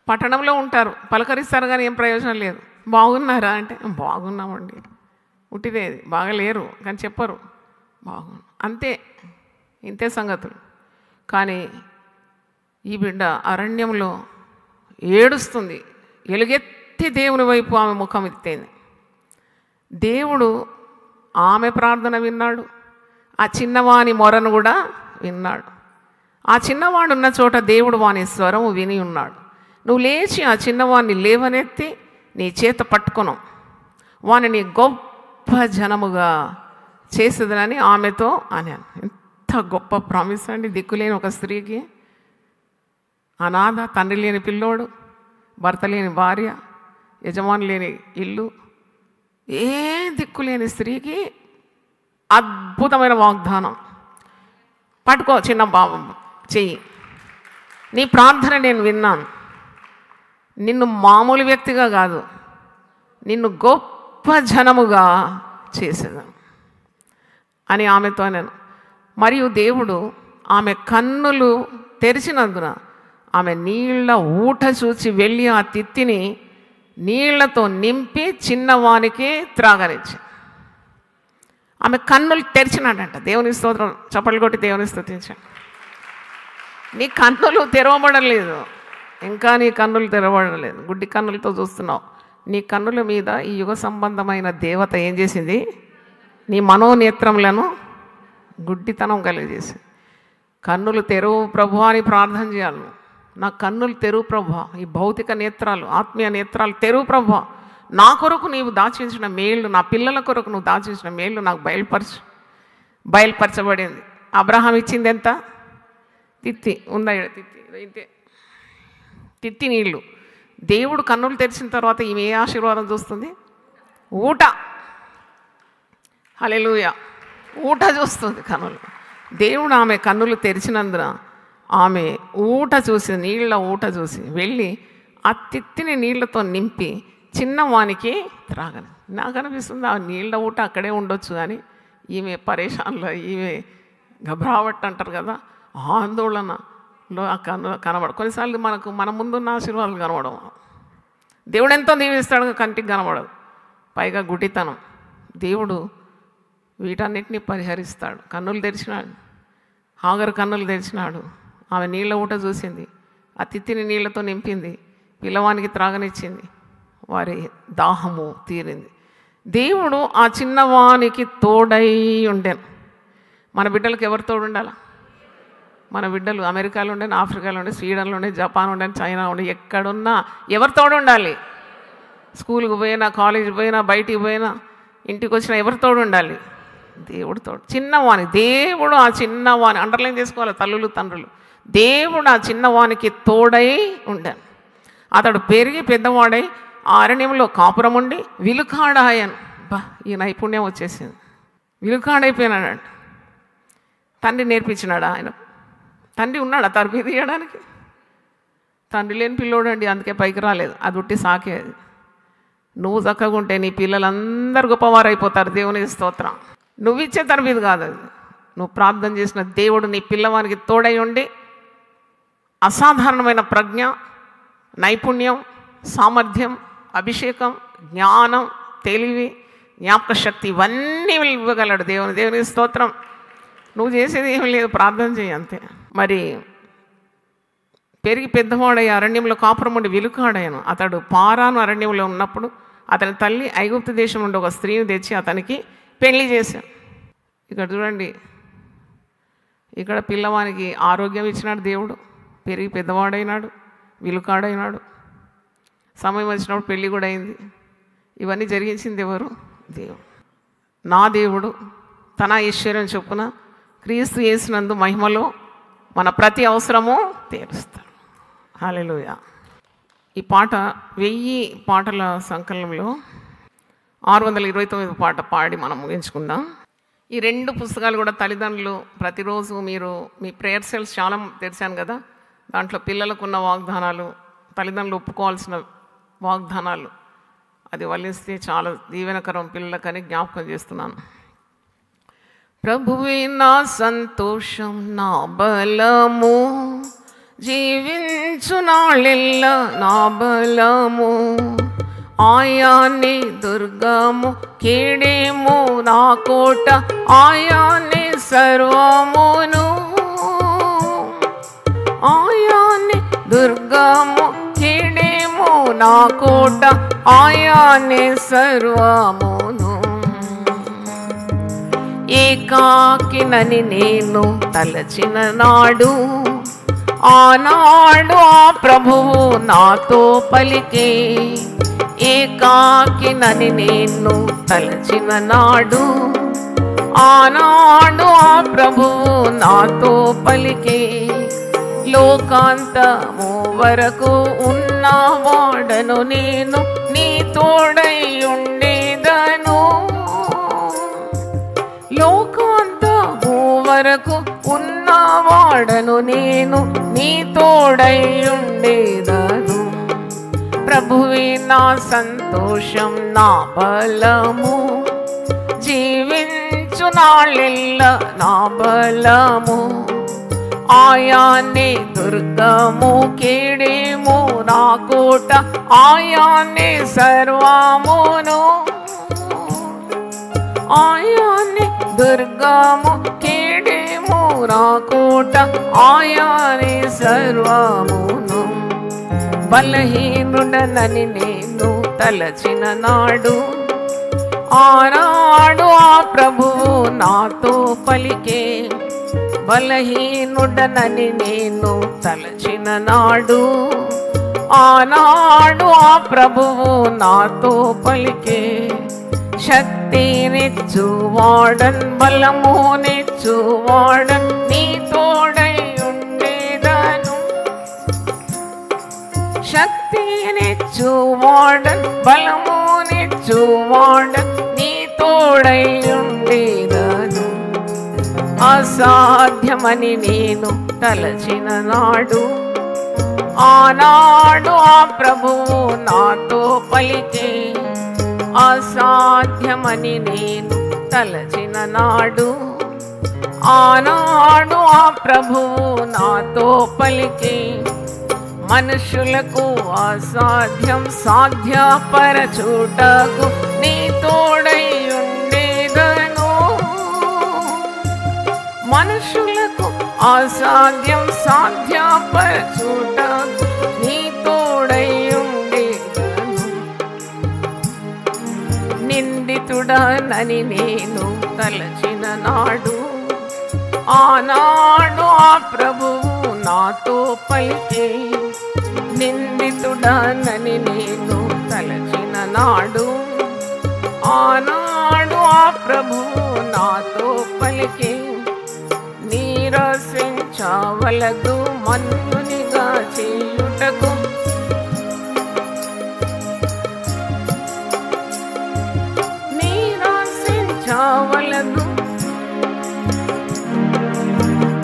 పట్టణంలో ఉంటారు, పలకరిస్తారు, కానీ ఏం ప్రయోజనం లేదు. బాగున్నారా అంటే బాగున్నామండి, ఉట్టిదేది. బాగలేరు కానీ చెప్పరు బాగున్నా, అంతే. ఇంతే సంగతులు. కానీ ఈ బిడ్డ అరణ్యంలో ఏడుస్తుంది, ఎలుగెత్తి దేవుని వైపు ఆమె ముఖం ఎత్తేంది. దేవుడు ఆమె ప్రార్థన విన్నాడు, ఆ చిన్నవాని మొరను కూడా విన్నాడు. ఆ చిన్నవాడు ఉన్న చోట దేవుడు వాని స్వరం విని ఉన్నాడు. నువ్వు లేచి ఆ చిన్నవాడిని లేవనెత్తి నీ చేత పట్టుకును, వానిని గొప్ప జనముగా చేసేదనని ఆమెతో అన్నాను. ఎంత గొప్ప ప్రామిస్ అండి దిక్కులేని ఒక స్త్రీకి. అనాథ, తండ్రి లేని పిల్లోడు, భర్త లేని భార్య, యజమాని లేని ఇల్లు, ఏ దిక్కు లేని స్త్రీకి అద్భుతమైన వాగ్దానం. పట్టుకో చిన్న బాబు చెయ్యి, నీ ప్రార్థన నేను విన్నాను, నిన్ను మామూలు వ్యక్తిగా కాదు, నిన్ను గొప్ప జనముగా చేసేదాను అని ఆమెతో నేను. మరియు దేవుడు ఆమె కన్నులు తెరిచినందున ఆమె నీళ్ల ఊట చూచి వెళ్ళి ఆ తిత్తిని నీళ్లతో నింపి చిన్నవానికి త్రాగనిచ్చింది. ఆమె కన్నులు తెరిచినాడంట. దేవుని స్తోత్రం, చప్పట్లు కొట్టి దేవుని స్తుతించండి. నీ కన్నులు తెరవబడలేదు, ఇంకా నీ కన్నులు తెరవబడలేదు, గుడ్డి కన్నులతో చూస్తున్నావు. నీ కన్నుల మీద ఈ యుగ సంబంధమైన దేవత ఏం చేసింది? నీ మనోనేత్రములను గుడ్డితనం కలిగజేసింది. కన్నులు తెరువు ప్రభు అని ప్రార్థన చేయాలి. నా కన్నులు తెరువు ప్రభు, ఈ భౌతిక నేత్రాలు, ఆత్మీయ నేత్రాలు తెరువు ప్రభు. నా కొరకు నీవు దాచించిన మేళ్ళు, నా పిల్లల కొరకు నువ్వు దాచించిన మేళ్ళు నాకు బయలుపరచబడింది. అబ్రహాం ఇచ్చింది ఎంత? తిత్తి ఉందా? తిత్తి ఇంతే, తిత్తి నీళ్ళు. దేవుడు కన్నులు తెరిచిన తర్వాత ఈమె ఏ ఆశీర్వాదం చూస్తుంది? ఊట. హల్లెలూయా, ఊట చూస్తుంది కన్నులు. దేవుడు ఆమె కన్నులు తెరిచినందున ఆమె ఊట చూసి, నీళ్ళ ఊట చూసి వెళ్ళి ఆ తిత్తిని నీళ్లతో నింపి చిన్నవానికి త్రాగని. నాకు అనిపిస్తుంది ఆ నీళ్ళ ఊట అక్కడే ఉండొచ్చు, కానీ ఈమె పరేషాన్లో, ఈమె గభరావట్ అంటారు కదా, ఆందోళనలో ఆ కనబడ. కొన్నిసార్లు మన ముందున్న ఆశీర్వాదాలు కనబడవు. దేవుడు ఎంతో దీవిస్తాడు, కంటికి కనబడదు. పైగా గుడ్డితనం. దేవుడు వీటన్నిటిని పరిహరిస్తాడు. కన్నులు తెరిచినాడు, హాగరు కన్నులు తెరిచినాడు. ఆమె నీళ్ళ ఊట చూసింది, ఆ తిత్తిని నీళ్లతో నింపింది, పిల్లవానికి త్రాగనిచ్చింది, వారి దాహము తీరింది. దేవుడు ఆ చిన్నవానికి తోడై ఉండేను. మన బిడ్డలకు ఎవరు తోడు ఉండాలా? మన బిడ్డలు అమెరికాలో ఉండే, ఆఫ్రికాలో ఉండే, స్వీడన్లో ఉండే, జపాన్ ఉండే, చైనా ఉండే, ఎక్కడున్నా ఎవరు తోడు ఉండాలి? స్కూల్కి పోయినా, కాలేజీకి పోయినా, బయటికి పోయినా, ఇంటికి వచ్చినా ఎవరు తోడు ఉండాలి? దేవుడు తోడు. చిన్నవాని దేవుడు ఆ చిన్నవాని అండర్లైన్ చేసుకోవాలి తల్లులు తండ్రులు. దేవుడు ఆ చిన్నవానికి తోడై ఉండాను. అతడు పెరిగి పెద్దవాడై ఆ అరణ్యంలో కాపురం ఉండి విలుకాడాయను. బా, ఈ నైపుణ్యం వచ్చేసింది. విలుకాడైపోయినాడు. తండ్రి నేర్పించినాడా ఆయన? తండ్రి ఉన్నాడా తరబీ తీయడానికి? తండ్రి లేని పిల్లోడండి, అందుకే పైకి రాలేదు. అది ఉట్టి సాకేది. నువ్వు చక్కగా ఉంటే నీ పిల్లలందరూ గొప్పవారైపోతారు. దేవుని స్తోత్రం. నువ్వు ఇచ్చే తరబీది కాదు అది. నువ్వు ప్రార్థన చేసిన దేవుడు నీ పిల్లవానికి తోడై ఉండి అసాధారణమైన ప్రజ్ఞ, నైపుణ్యం, సామర్థ్యం, అభిషేకం, జ్ఞానం, తెలివి, జ్ఞాపక శక్తి ఇవన్నీ ఇవ్వగలడు దేవుని స్తోత్రం. నువ్వు చేసేది ఏమీ లేదు, ప్రార్థన చేయి అంతే. మరి పెరిగి పెద్దవాడై అరణ్యంలో కాపురం ఉండి విలుకాడాయను. అతడు పారాను అరణ్యంలో ఉన్నప్పుడు అతని తల్లి ఐగుప్తు దేశం నుండి ఒక స్త్రీని తెచ్చి అతనికి పెళ్లి చేశాను. ఇక్కడ చూడండి, ఇక్కడ పిల్లవానికి ఆరోగ్యం ఇచ్చినాడు దేవుడు, పెరిగి పెద్దవాడైనాడు, విలుకాడైనాడు, సమయం వచ్చినప్పుడు పెళ్ళి కూడా అయింది. ఇవన్నీ జరిగించింది ఎవరు? దేవుడు. నా దేవుడు తన ఐశ్వర్యం చొప్పున క్రీస్తు యేసునందు మహిమలో మన ప్రతి అవసరము తీరుస్తాడు. హల్లెలూయా. ఈ పాట 1000 పాటల సంకలనంలో 629 పాట పాడి మనం ముగించుకుందాం. ఈ 2 పుస్తకాలు కూడా తల్లిదండ్రులు ప్రతిరోజు మీరు మీ ప్రేయర్ సెల్స్ చాలా తెరిచాను కదా, దాంట్లో పిల్లలకు ఉన్న వాగ్దానాలు, తల్లిదండ్రులు ఒప్పుకోవాల్సిన వాగ్దానాలు, అది వల్లిస్తే చాలా దీవెనకరం పిల్లలకని జ్ఞాపకం చేస్తున్నాను. ప్రభువే నా సంతోషం, నా బలము, జీవించు నాళ్ళెల్లా నా బలము, ఆయానే దుర్గము, కేడేమో నా కోట, ఆయానే సర్వమును, ఆయానే దుర్గము, కేడేమో నా కోట, ఆయానే సర్వమును. ఏకాకినని నేను తలచిన నాడు, ఆనాడు ఆ ప్రభువు నాతో పలికే. ఏకాకినని నేను తలచిన నాడు, ఆనాడు ఆ ప్రభువు నాతో పలికే. లోకాంతము వరకు ఉన్నవాడను నేను, నీ తోడై ఉండేదను. లోకాంతము వరకు ఉన్నవాడను నేను, నీ తోడై ఉండేదను. ప్రభువే నా సంతోషం, నా బలము, జీవించు నాళ్ళెల్ల నా బలము. ఆయానే దుర్గము, కేడేము నా కోట, ఆయానే సర్వమును. ఆయానే దుర్గము, కేడేము నా కోట, ఆయానే సర్వమును. బలహీనుడనని నేను తలచిన నాడు, ఆనాడు ఆ ప్రభువు నాతో పలికే. బలహీనుడనని నేను తలచిన నాడు, ఆనాడు ఆ ప్రభువు నాతో పలికే. శక్తినిచ్చువాడన్, బలమునిచ్చువాడన్, నీ తోడై ఉండేదను. శక్తినిచ్చువాడన్, బలమునిచ్చువాడన్, నీ తోడై ఉండేదను. అసాధ్యమని నేను తలచిన నాడు, ఆనాడు ఆ ప్రభువు నాతో పలికే. అసాధ్యమని నేను తలచిన నాడు, ఆనాడు ఆ ప్రభువు నాతో పలికే. మనుషులకు అసాధ్యం సాధ్యపరచుటకు నీ తోడై ఉండేదను. మనుషులకు అసాధ్యం సాధ్యపరచుటకు నీ తోడై ఉండేదను. నిందితుడనని నేను తలచిన నాడు, ఆనాడు ఆ ప్రభువు నాతో పలికే. నిందితుడనని నేను తలచిన నాడు, ఆనాడు ఆ ప్రభువు నాతో పలికే. నీరసించవలదు మన్నునిగా చేయుటకు, నీరసించవలదు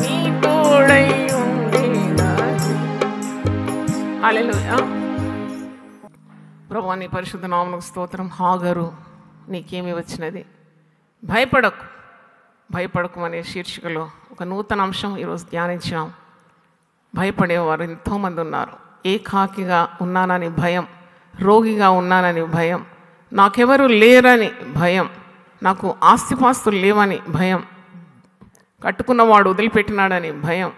నీ తోడై ఉండేదను. హల్లెలూయా. ప్రభువా నీ పరిశుద్ధ నామమునకు స్తోత్రం. హాగరు నీకేమి వచ్చినది, భయపడకు భయపడకు అనే శీర్షికలో ఒక నూతన అంశం ఈరోజు ధ్యానించాం. భయపడేవారు ఎంతోమంది ఉన్నారు. ఏకాకిగా ఉన్నానని భయం, రోగిగా ఉన్నానని భయం, నాకెవరు లేరని భయం, నాకు ఆస్తిపాస్తులు లేవని భయం, కట్టుకున్నవాడు వదిలిపెట్టినాడని భయం,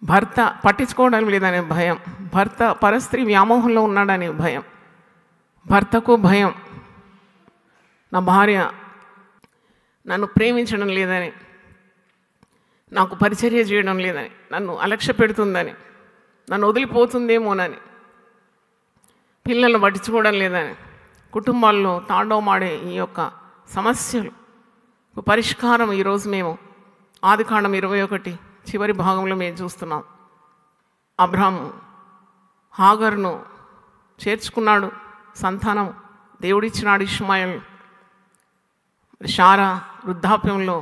భర్త పట్టించుకోవడం లేదనే భయం, భర్త పరస్త్రీ వ్యామోహంలో ఉన్నాడని భయం, భర్తకు భయం, నా భార్య నన్ను ప్రేమించడం లేదని, నాకు పరిచర్య చేయడం లేదని, నన్ను అలక్ష్య పెడుతుందని, నన్ను వదిలిపోతుందేమోనని, పిల్లలను పట్టించుకోవడం లేదని, కుటుంబాల్లో తాండవమాడే ఈ యొక్క సమస్యలు పరిష్కారం ఈరోజు మేము ఆదికాండం 21 చివరి భాగంలో మేము చూస్తున్నాం. అబ్రాహాము హాగరును చేర్చుకున్నాడు, సంతానం దేవుడిచ్చినాడు ఇష్మాయేలు. శారా వృద్ధాప్యంలో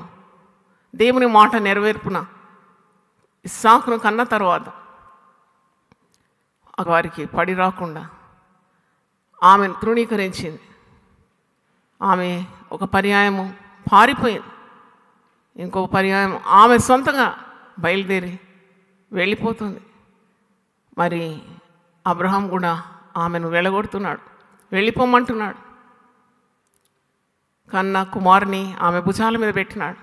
దేవుని మాట నెరవేర్పున ఇస్సాకును కన్న తర్వాత వారికి పడి రాకుండా ఆమెను తృణీకరించింది. ఆమె ఒక పర్యాయము పారిపోయింది, ఇంకో పర్యాయం ఆమె సొంతంగా బయలుదేరి వెళ్ళిపోతుంది. మరి అబ్రహాం కూడా ఆమెను వెళ్ళగొడుతున్నాడు, వెళ్ళిపోమంటున్నాడు. కన్న కుమారుని ఆమె భుజాల మీద పెట్టినాడు,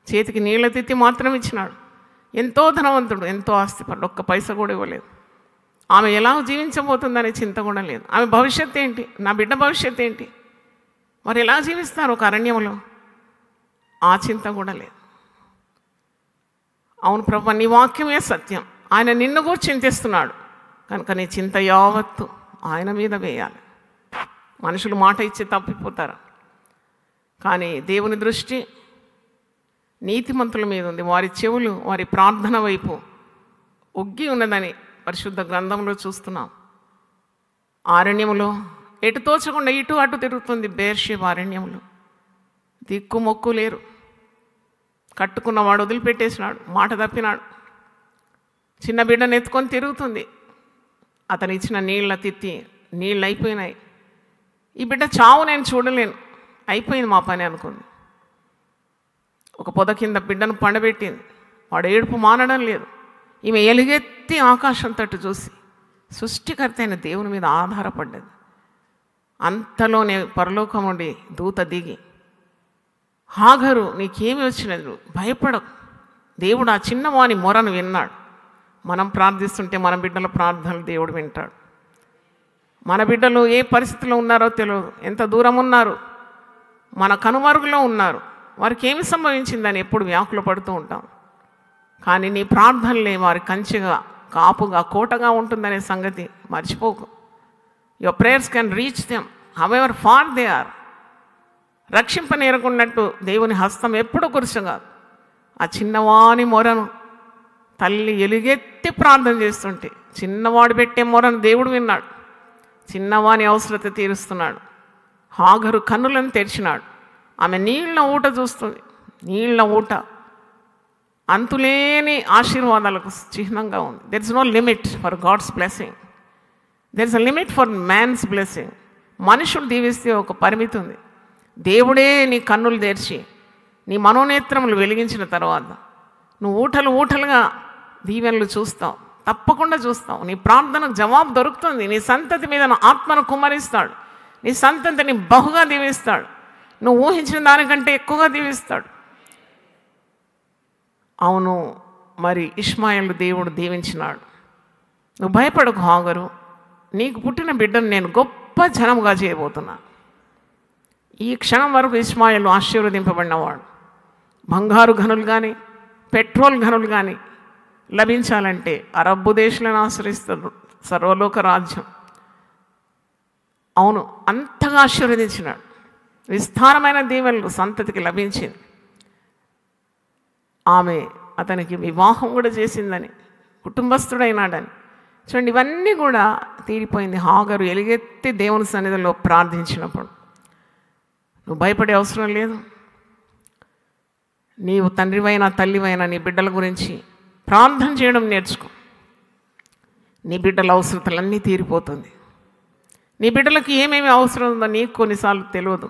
చేతికి నీళ్ళ తిత్తి మాత్రం ఇచ్చినాడు. ఎంతో ధనవంతుడు, ఎంతో ఆస్తిపరుడు, ఒక్క పైసా కూడా ఇవ్వలేదు. ఆమె ఎలా జీవించబోతుందనే చింత కూడా లేదు. ఆమె భవిష్యత్తు ఏంటి, నా బిడ్డ భవిష్యత్తు ఏంటి, మరి ఎలా జీవిస్తారు ఒక అరణ్యంలో, ఆ చింత కూడా లేదు. అవును ప్రభు, నీ వాక్యమే సత్యం, ఆయన నిన్ను కూడా చింతిస్తున్నాడు కనుక నీ చింత యావత్తు ఆయన మీద వేయాలి. మనుషులు మాట ఇచ్చి తప్పిపోతారు, కానీ దేవుని దృష్టి నీతిమంతుల మీద ఉంది. వారి చెవులు వారి ప్రార్థన వైపు ఒగ్గి ఉన్నదని పరిశుద్ధ గ్రంథంలో చూస్తున్నాం. అరణ్యములో ఎటు తోచకుండా ఇటు అటు తిరుగుతుంది బెయేర్షెబా అరణ్యంలో. దిక్కు మొక్కు లేరు. కట్టుకున్నవాడు వదిలిపెట్టేసినాడు, మాట తప్పినాడు. చిన్న బిడ్డను ఎత్తుకొని తిరుగుతుంది. అతను ఇచ్చిన నీళ్ళ తిత్తి నీళ్ళు అయిపోయినాయి. ఈ బిడ్డ చావు నేను చూడలేను, అయిపోయింది మా పని అనుకుంది. ఒక పొద కింద బిడ్డను పండబెట్టింది. వాడు ఏడుపు మానడం లేదు. ఈమె ఎలుగెత్తి ఆకాశం తట్టు చూసి సృష్టికర్త అయిన దేవుని మీద ఆధారపడ్డది. అంతలోనే పరలోకం నుండి దూత దిగి, హాగరు నీకేమి వచ్చినది, నువ్వు భయపడకు, దేవుడు ఆ చిన్నవాని మొరను విన్నాడు. మనం ప్రార్థిస్తుంటే మన బిడ్డల ప్రార్థనలు దేవుడు వింటాడు. మన బిడ్డలు ఏ పరిస్థితిలో ఉన్నారో తెలియదు, ఎంత దూరం ఉన్నారు, మన కనుమరుగులో ఉన్నారు, వారికి ఏమి సంభవించిందని ఎప్పుడు వ్యాకులు పడుతూ ఉంటాం. కానీ నీ ప్రార్థనలే వారి కంచెగా, కాపుగా, కోటగా ఉంటుందనే సంగతి మర్చిపోకు. Your prayers can reach them however far they are. రక్షింపనేరకున్నట్టు దేవుని హస్తం ఎప్పుడు కురుసగాదు. ఆ చిన్నవాని మొరను తల్లి ఎలుగెత్తి ప్రార్థన చేస్తుంటే చిన్నవాడు పెట్టే మొరను దేవుడు విన్నాడు. చిన్నవాని అవసరత తీరుస్తున్నాడు. హాగరు కన్నులను తెరిచినాడు. ఆమె నీళ్ళ ఊట చూస్తుంది. నీళ్ళ ఊట అంతులేని ఆశీర్వాదాలకు చిహ్నంగా ఉంది. There is no limit for God's blessing. There is a limit for man's blessing. మనుషులు దీవిస్తే ఒక పరిమితి ఉంది. దేవుడే నీ కన్నులు తెరిచి నీ మనోనేత్రములు వెలిగించిన తర్వాత నువ్వు ఊటలు ఊటలుగా దీవెనలు చూస్తావు, తప్పకుండా చూస్తావు. నీ ప్రార్థనకు జవాబు దొరుకుతుంది. నీ సంతతి మీద ఆత్మను కుమ్మరిస్తాడు. నీ సంతతిని బహుగా దీవిస్తాడు. నువ్వు ఊహించిన దానికంటే ఎక్కువగా దీవిస్తాడు. అవును, మరి ఇష్మాయేలు దేవుడు దీవించినాడు. నువ్వు భయపడకు హాగరు, నీకు పుట్టిన బిడ్డను నేను గొప్ప జనముగా చేయబోతున్నాను. ఈ క్షణం వరకు ఇష్మాయేలు ఆశీర్వదింపబడినవాడు. బంగారు గనులు కానీ పెట్రోల్ గనులు కానీ లభించాలంటే అరబ్బు దేశాలను ఆశ్రయిస్తారు సర్వలోక రాజ్యం. అవును, అంతగా ఆశీర్వదించినాడు. విస్తారమైన దీవెనలు సంతతికి లభించింది. ఆమె అతనికి వివాహం కూడా చేసిందని, కుటుంబస్తుడైనాడని. చూడండి, ఇవన్నీ కూడా తీరిపోయింది హాగరు ఎలుగెత్తి దేవుని సన్నిధిలో ప్రార్థించినప్పుడు. నువ్వు భయపడే అవసరం లేదు. నీవు తండ్రివైనా తల్లివైనా నీ బిడ్డల గురించి ప్రార్థన చేయడం నేర్చుకో. నీ బిడ్డల అవసరతలన్నీ తీరిపోతుంది. నీ బిడ్డలకు ఏమేమి అవసరం ఉందో నీకు కొన్నిసార్లు తెలియదు,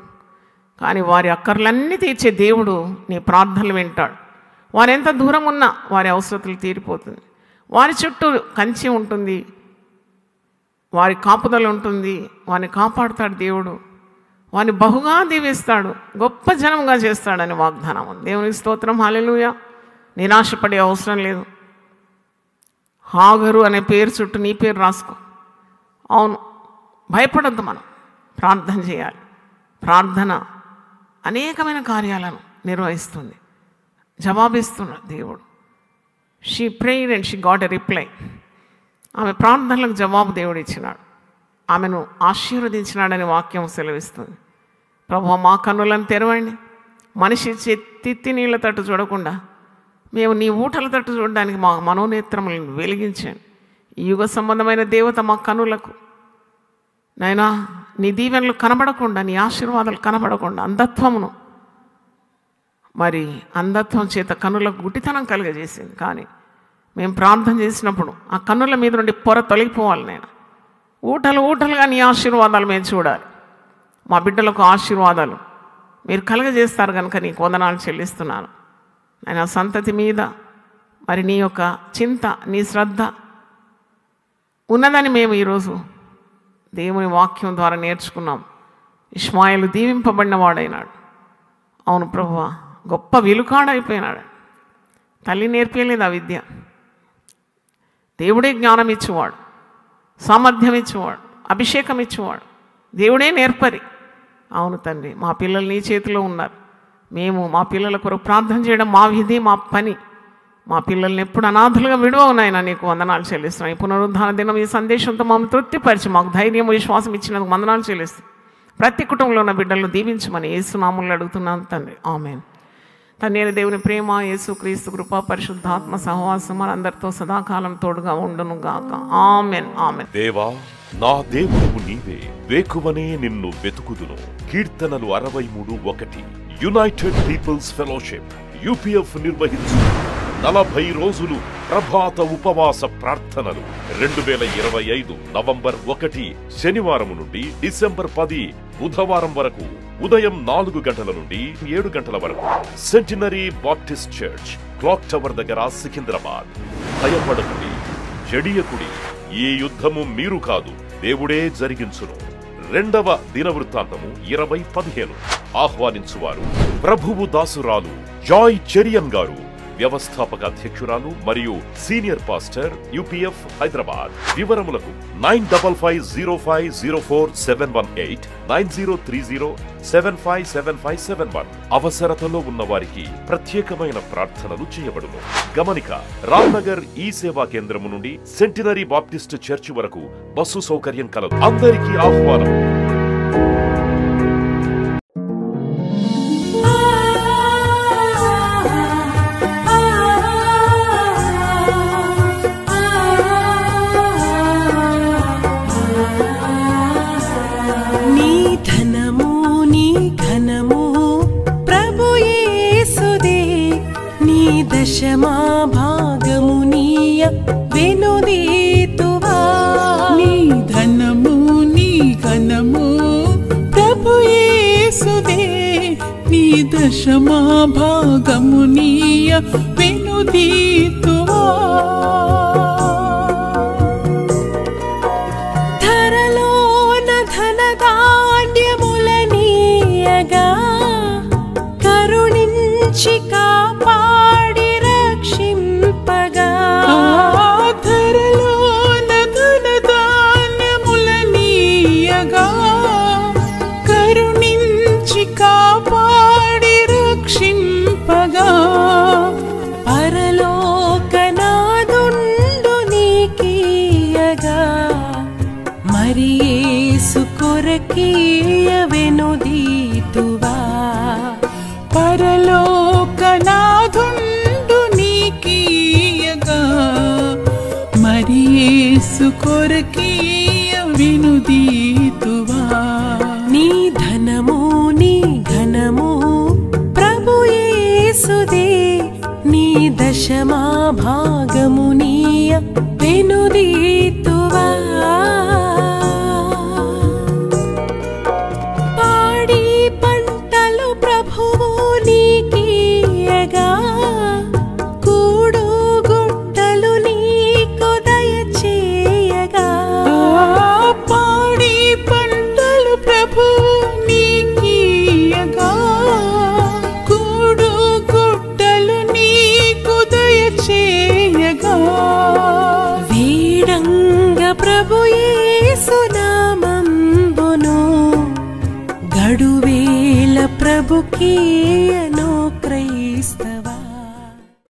కానీ వారి అక్కర్లన్నీ తీర్చే దేవుడు నీ ప్రార్థనలు వింటాడు. వారు ఎంత దూరం ఉన్నా వారి అవసరతలు తీరిపోతుంది. వారి చుట్టూ కంచి ఉంటుంది, వారి కాపుదల ఉంటుంది, వారిని కాపాడుతాడు దేవుడు. వారిని బహుగా దీవిస్తాడు, గొప్ప జనంగా చేస్తాడని వాగ్దానం ఉంది. దేవునికి స్తోత్రం, హల్లెలూయా. నిరాశపడే అవసరం లేదు. హాగరు అనే పేరు చుట్టూ నీ పేరు రాసుకో. అవును, భయపడద్దు. మనం ప్రార్థన చేయాలి. ప్రార్థన అనేకమైన కార్యాలను నిర్వహిస్తుంది, జవాబిస్తున్నాడు దేవుడు. She prayer and she got a reply. ఆమె ప్రార్థనలకు జవాబు దేవుడు ఇచ్చినాడు. ఆమెను ఆశీర్వదించినాడని వాక్యం సెలవిస్తుంది. ప్రభువా, మా కన్నులను తెరవండి. మనిషి తిత్తి నీళ్ళ తట్టు చూడకుండా మేము నీ ఊటల తట్టు చూడడానికి మా మనోనేత్రములను వెలిగించండి. ఈ యుగ సంబంధమైన దేవత మా కన్నులకు నైనా నీ దీవెనలు కనబడకుండా, నీ ఆశీర్వాదాలు కనబడకుండా అంధత్వమును, మరి అంధత్వం చేత కన్నులకు గుడ్డితనం కలిగజేసింది. కానీ మేము ప్రార్థన చేసినప్పుడు ఆ కన్నుల మీద నుండి పొర తొలగిపోవాలి. నేను ఊటలు ఊటలుగా నీ ఆశీర్వాదాలు మేము చూడాలి. మా బిడ్డలకు ఆశీర్వాదాలు మీరు కలగజేస్తారు కనుక నీకు వందనాలు చెల్లిస్తున్నాను. ఆయన సంతతి మీద మరి నీ యొక్క చింత, నీ శ్రద్ధ ఉన్నదని మేము ఈరోజు దేవుని వాక్యం ద్వారా నేర్చుకున్నాం. ఇష్మాయేలు దీవింపబడిన వాడైనాడు. అవును ప్రభువా, గొప్ప విలుకాడైపోయినాడు. తల్లి నేర్పేయలేదు ఆ విద్య. దేవుడే జ్ఞానం ఇచ్చేవాడు, సామర్థ్యం ఇచ్చేవాడు, అభిషేకం ఇచ్చేవాడు. దేవుడే నేర్పరి. అవును తండ్రి, మా పిల్లలు నీ చేతిలో ఉన్నారు. మేము మా పిల్లల కొరకు ప్రార్థన చేయడం మా విధి, మా పని. మా పిల్లల్ని ఎప్పుడు అనాథలుగా విడువవునాయన నీకు వందనాలు చెల్లిస్తున్నాం. ఈ పునరుద్ధాన దినం ఈ సందేశంతో మమ్మల్ని తృప్తిపరిచి మాకు ధైర్యం, విశ్వాసం ఇచ్చినందుకు వందనాలు చెల్లిస్తాం. ప్రతి కుటుంబంలో ఉన్న బిడ్డలను దీవించమని యేసు నామములో అడుగుతున్నాను తండ్రి, ఆమేన్. తండ్రి దేవుని ప్రేమ, యేసుక్రీస్తు కృప, పరిశుద్ధాత్మ సహవాసం మనందరితో సదాకాలం తోడుగా ఉండును గాక. ఆమెన్. ఆమెన్. దేవా, నా దేవుడు నీవే, వేకువనే నిన్ను వెతుకుదును. కీర్తనలు 63:1. యునైటెడ్ పీపుల్స్ ఫెలోషిప్ UPF నిర్వహించు 40 రోజులు ప్రభాత ఉపవాస ప్రార్థనలు 2025 నవంబర్ 1 శనివారం నుండి డిసెంబర్ 10 బుధవారం వరకు ఉదయం 4 గంటల నుండి 7 గంటల వరకు centenary Baptist church, clock tower దగ్గర, సికింద్రాబాద్. భయపడకుడి, జడియకుడి, ఈ యుద్ధము మీరు కాదు, దేవుడే జరిగించును. 2వ దినవృత్తాంతము 20:15. ఆహ్వానించువారు ప్రభువు దాసురాలు జాయ్ చెరియన్ గారు, వ్యవస్థాపక అధ్యక్షురాలు మరియు సీనియర్ పాస్టర్, UPF హైదరాబాద్. వివరములకు 9505047118 9030757571. అవసరతలో ఉన్న వారికి ప్రత్యేకమైన ప్రార్థనలు చేయబడును. గమనిక: రామ్నగర్ ఈ సేవా కేంద్రము నుండి సెంటినరీ బాప్టిస్ట్ చర్చి వరకు బస్సు సౌకర్యం కలదు. అందరికీ ఆహ్వానం. దశమా భాగమునీయ వెనుదీతువా. నీ ధనము నీ ఘనము ప్రభు యేసుదే, నీ దశమా భాగమునీయ వెనుదీతువా. ధరలోన ధనధాన్యములనీయగా కరుణించి కాపాడి రక్షింపగా. ధరలోన ధనధాన్యములనీయగా కరుణించి కాపాడి రక్షింపగా. పరలోకనాదుండు నీకీయగా మరి యేసు కొరకీయ వెనుదీతువా. పరలోకనాదుండు నీకీయగా మరి యేసు కొరకీయ వెనుదీతువా. నీ ధనము నీ ఘనము ప్రభు యేసుదే, నీ దశమా భాగమునీయ వెనుదీతువా. పాడి పంటలు ప్రభువు నీకీయగా కూడు గుట్టలు నీకు దయచేయగా. పాడి పంటలు ప్రభువు నీకీయగా కూడు గుట్టలు నీకు దయచేయగా. వీడంగ ప్రభు యేసు నామంబును గడువేల ప్రభుకీయను క్రైస్తవ.